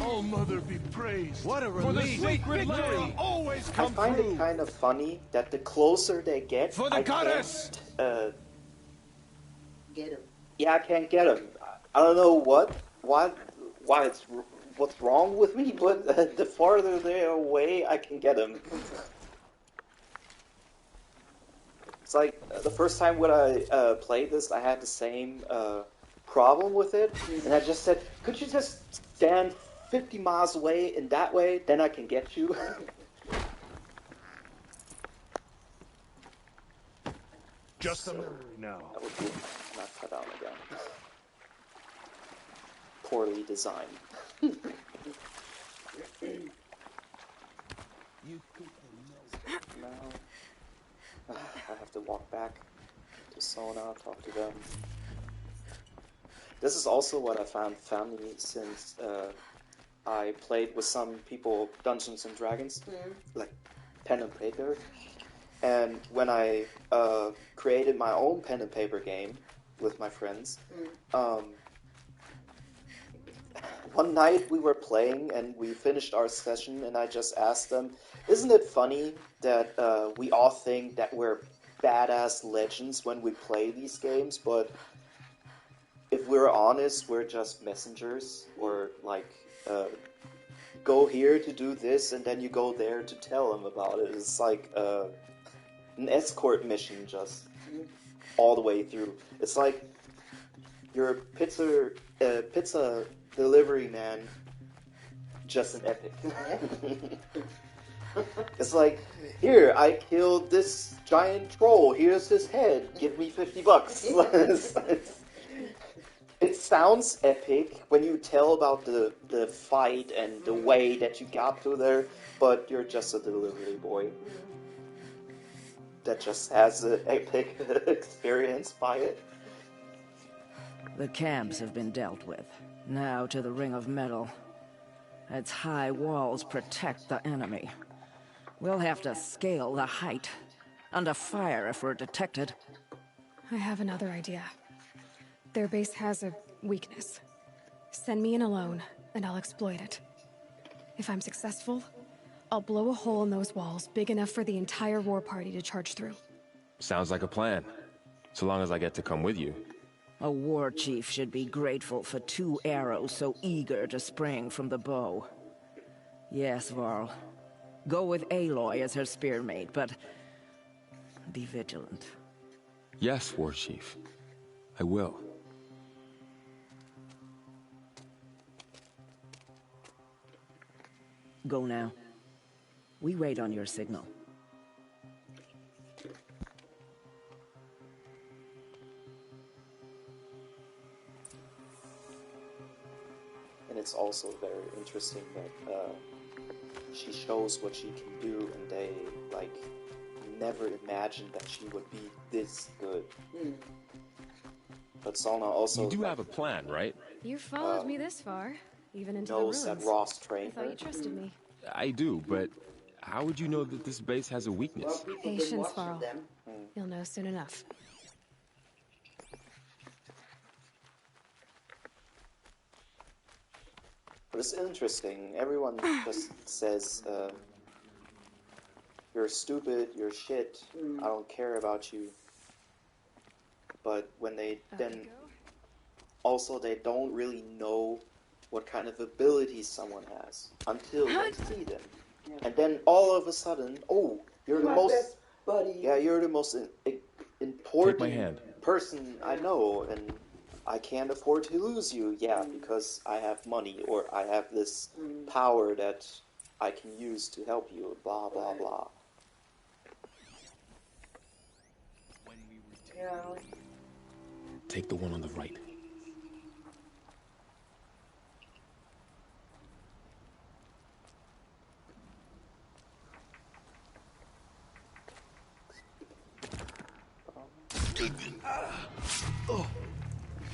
All Mother be praised. What a For the relief. sacred land always I come find through. it kind of funny that the closer they get, For the I goddess! can't, Get him. yeah, I can't get them. I don't know why what's wrong with me, but the farther they're away, I can get them. It's like the first time when I played this, I had the same problem with it, and I just said, "Could you just stand 50 miles away in that way? Then I can get you." Just a memory now. That would be not cut out again. Poorly designed. Now, I have to walk back to Sona, talk to them. This is also what I found funny since I played with some people Dungeons and Dragons, like pen and paper. And when I created my own pen and paper game with my friends, one night we were playing and we finished our session and I just asked them, isn't it funny that we all think that we're badass legends when we play these games, but if we're honest, we're just messengers, or like, go here to do this and then you go there to tell them about it. It's like an escort mission just all the way through. It's like you're a pizza delivery man, just an epic. It's like, here, I killed this giant troll, here's his head, give me $50. It sounds epic when you tell about the fight and the way that you got to there, but you're just a delivery boy that just has an epic experience by it. The camps have been dealt with. Now to the Ring of Metal. Its high walls protect the enemy. We'll have to scale the height. Under fire if we're detected. I have another idea. Their base has a weakness. Send me in alone, and I'll exploit it. If I'm successful, I'll blow a hole in those walls big enough for the entire war party to charge through. Sounds like a plan. So long as I get to come with you. A war chief should be grateful for 2 arrows so eager to spring from the bow. Yes, Varl. Go with Aloy as her spearmate, but be vigilant. Yes, War Chief. I will. Go now. We wait on your signal. And it's also very interesting that she shows what she can do, and they like never imagined that she would be this good. But Salna also You do have a plan, right? You followed me this far, even into the knows ruins. that Ross I trained thought her. you trusted me. I do, but how would you know that this base has a weakness? Patience, Varl. You'll know soon enough. But it's interesting. Everyone just says, you're stupid, you're shit, I don't care about you. But when they then... Also, they don't really know what kind of abilities someone has until they see them. And then all of a sudden, oh, you're the most... best buddy. Yeah, you're the most Take important my hand. person I know, and I can't afford to lose you. Yeah, because I have money, or I have this power that I can use to help you, blah, blah, blah. Yeah. Take the one on the right.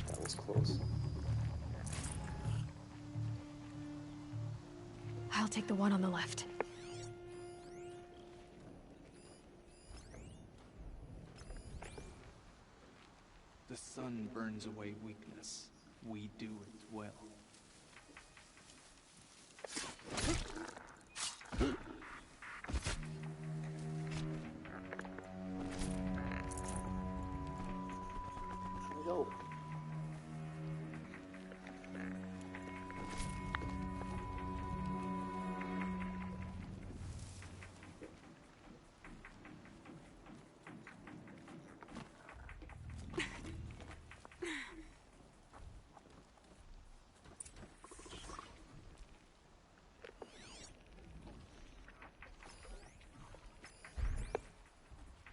That was close. I'll take the one on the left. The sun burns away weakness. We do it well. Here we go.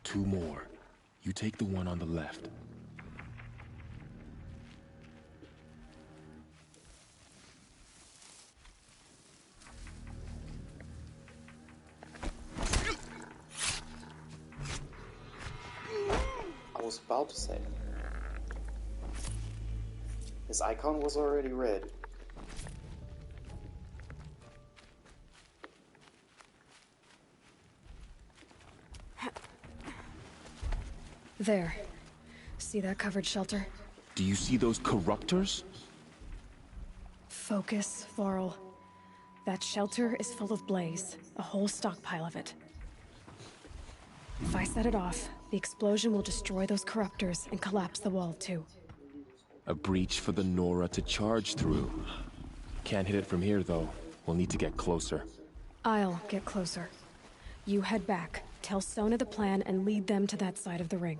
Two more. You take the one on the left. I was about to say. His icon was already red. There. See that covered shelter? Do you see those corruptors? Focus, Varl. That shelter is full of blaze. A whole stockpile of it. If I set it off, the explosion will destroy those corruptors and collapse the wall, too. A breach for the Nora to charge through. Can't hit it from here, though. We'll need to get closer. I'll get closer. You head back, tell Sona the plan, and lead them to that side of the ring.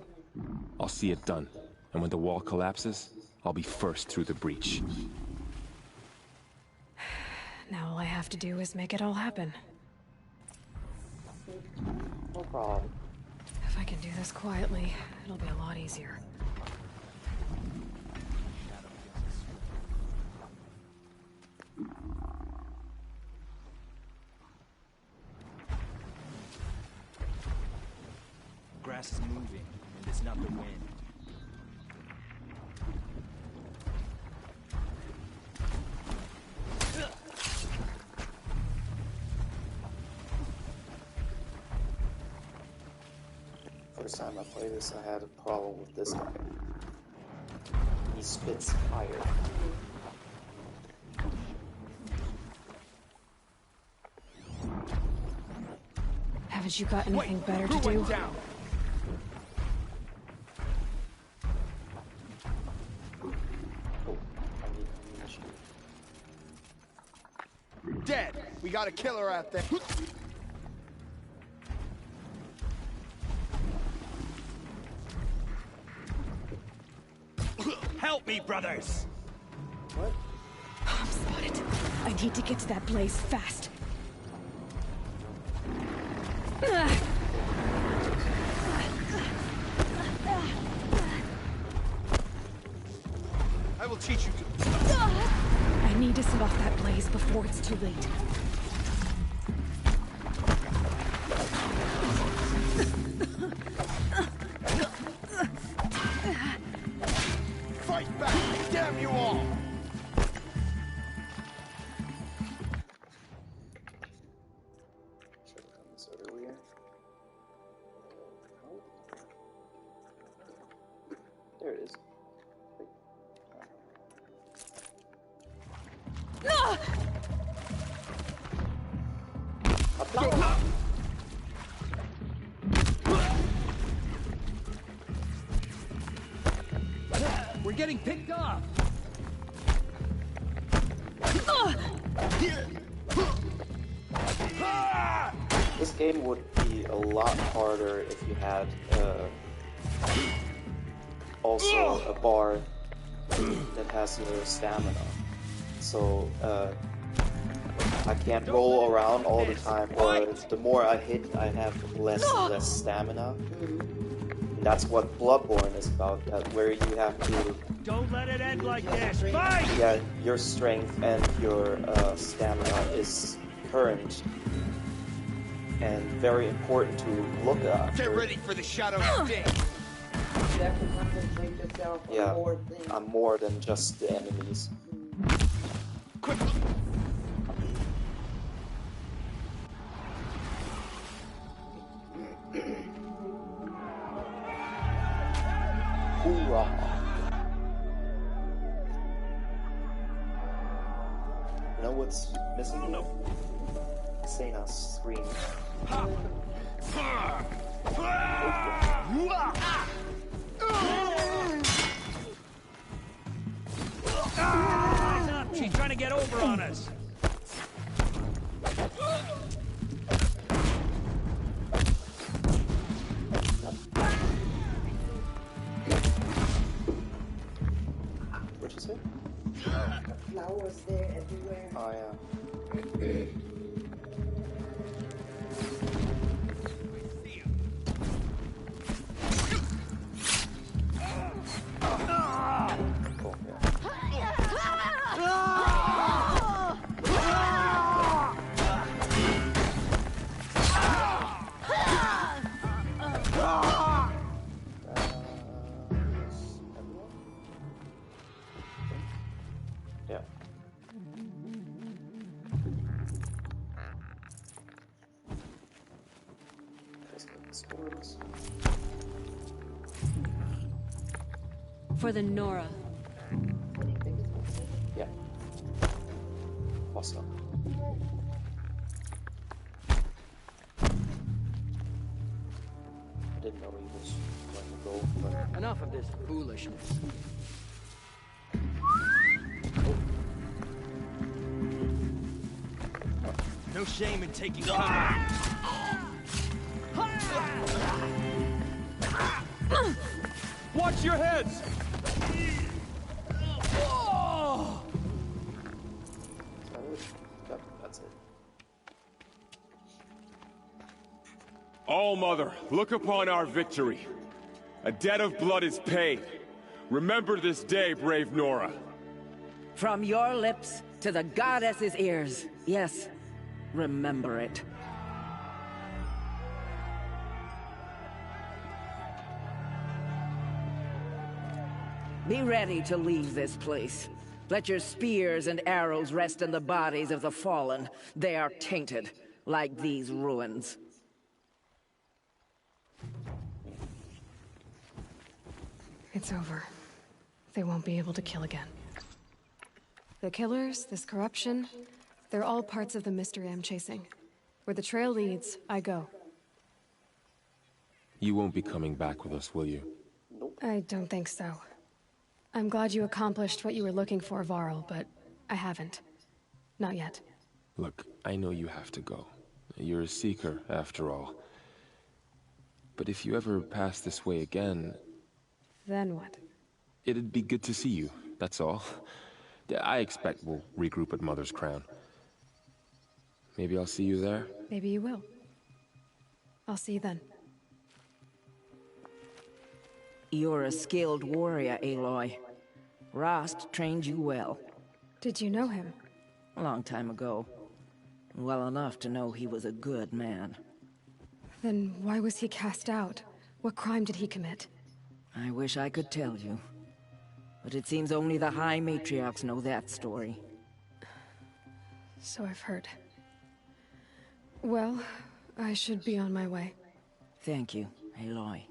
I'll see it done. And when the wall collapses, I'll be first through the breach. Now all I have to do is make it all happen. No problem. If I can do this quietly, it'll be a lot easier. Grass is moving, and it's not the wind. First time I played this, I had a problem with this guy. He spits fire. Haven't you got anything better to do? Down. Oh, I need ammunition. Dead. We got a killer out there. Help me, brothers! What? I'm spotted. I need to get to that blaze fast. I will teach you to... I need to set off that blaze before it's too late. Fight back! Damn you all! Should have done this earlier. Oh. There it is. We're getting picked up! This game would be a lot harder if you had also a bar that has your stamina. So I can't roll around all the time, or the more I hit, I have less stamina. And that's what Bloodborne is about, that where you have to... Don't let it end like this! Fight! Yeah, your strength and your stamina is current and very important to look at. Get ready for the shadow sting! You have to concentrate yourself on more things. I'm more than just the enemies. Quick! Hoorah! You know what's missing? No. Sena's scream. She's trying to get over on us! What'd you say? Flowers there everywhere. Oh, yeah. rooms. For the Nora. Yeah. Awesome. I didn't know he was going to go, but... Enough of this foolishness. No shame in taking cover. Watch your heads! Yep, that's it. All Mother, look upon our victory. A debt of blood is paid. Remember this day, brave Nora. From your lips to the goddess's ears. Yes, remember it. Be ready to leave this place. Let your spears and arrows rest in the bodies of the fallen. They are tainted, like these ruins. It's over. They won't be able to kill again. The killers, this corruption, they're all parts of the mystery I'm chasing. Where the trail leads, I go. You won't be coming back with us, will you? I don't think so. I'm glad you accomplished what you were looking for, Varl, but I haven't. Not yet. Look, I know you have to go. You're a seeker, after all. But if you ever pass this way again... Then what? It'd be good to see you, that's all. I expect we'll regroup at Mother's Crown. Maybe I'll see you there? Maybe you will. I'll see you then. You're a skilled warrior, Aloy. Rost trained you well. Did you know him? A long time ago. Well enough to know he was a good man. Then why was he cast out? What crime did he commit? I wish I could tell you. But it seems only the High Matriarchs know that story. So I've heard. Well, I should be on my way. Thank you, Aloy.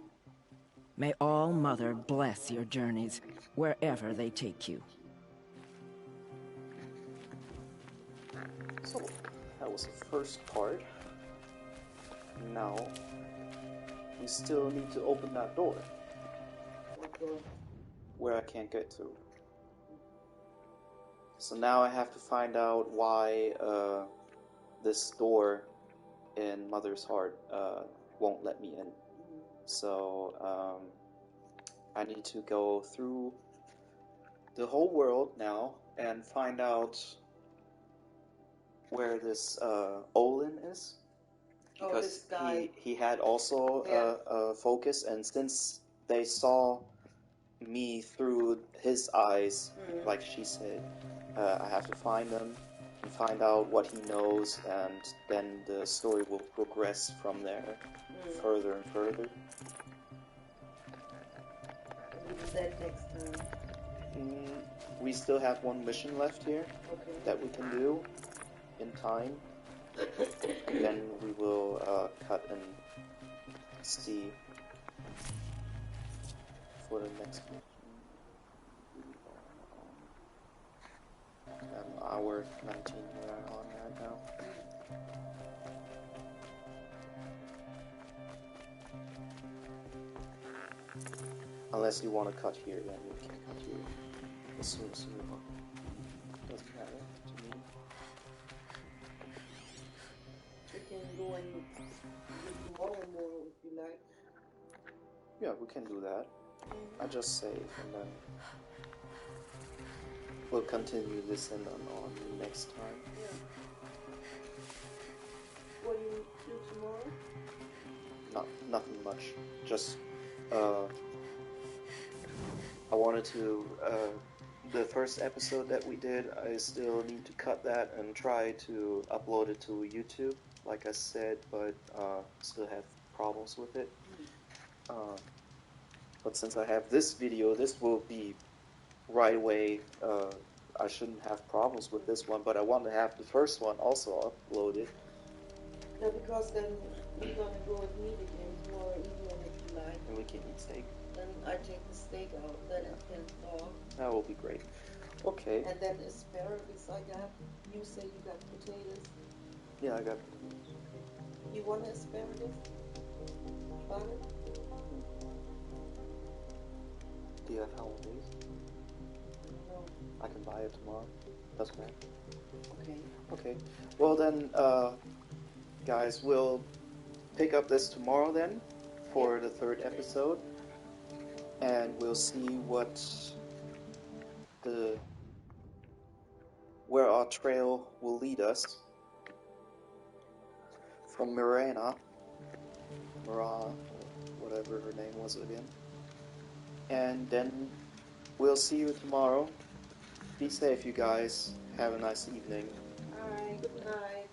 May All Mother bless your journeys, wherever they take you. So, that was the first part. Now, we still need to open that door. Where I can't get to. So now I have to find out why this door in Mother's Heart won't let me in. So I need to go through the whole world now and find out where this Olin is. Because this guy. he had also a focus, and since they saw me through his eyes, like she said, I have to find him and find out what he knows, and then the story will progress from there further and further. We'll do that next time. We still have one mission left here that we can do in time. And then we will cut and see for the next one. Hour 19 we are on right now. Unless you want to cut here, then we can cut here as soon as we want. Doesn't matter to me. We can go and do tomorrow more if you like. Yeah, we can do that. I just save and then we'll continue this and on next time. Yeah. What do you do tomorrow? Nothing much. Just I wanted to the first episode that we did, I still need to cut that and try to upload it to YouTube, like I said, but still have problems with it. But since I have this video, this will be right away. I shouldn't have problems with this one, but I want to have the first one also uploaded. No, because then We're gonna go and meet again tomorrow evening if you like. And we can eat steak. Then I take the steak out, then it can thaw. That will be great. Okay. And then asparagus I got. You say you got potatoes. Yeah, I got. You want asparagus? Butter? Do you have hollandaise? No. I can buy it tomorrow. That's okay. Okay. Okay. Well then, guys, we'll pick up this tomorrow then for the 3rd episode, and we'll see where our trail will lead us from Mirana, or whatever her name was again. And then we'll see you tomorrow. Be safe, you guys. Have a nice evening. Alright, good night.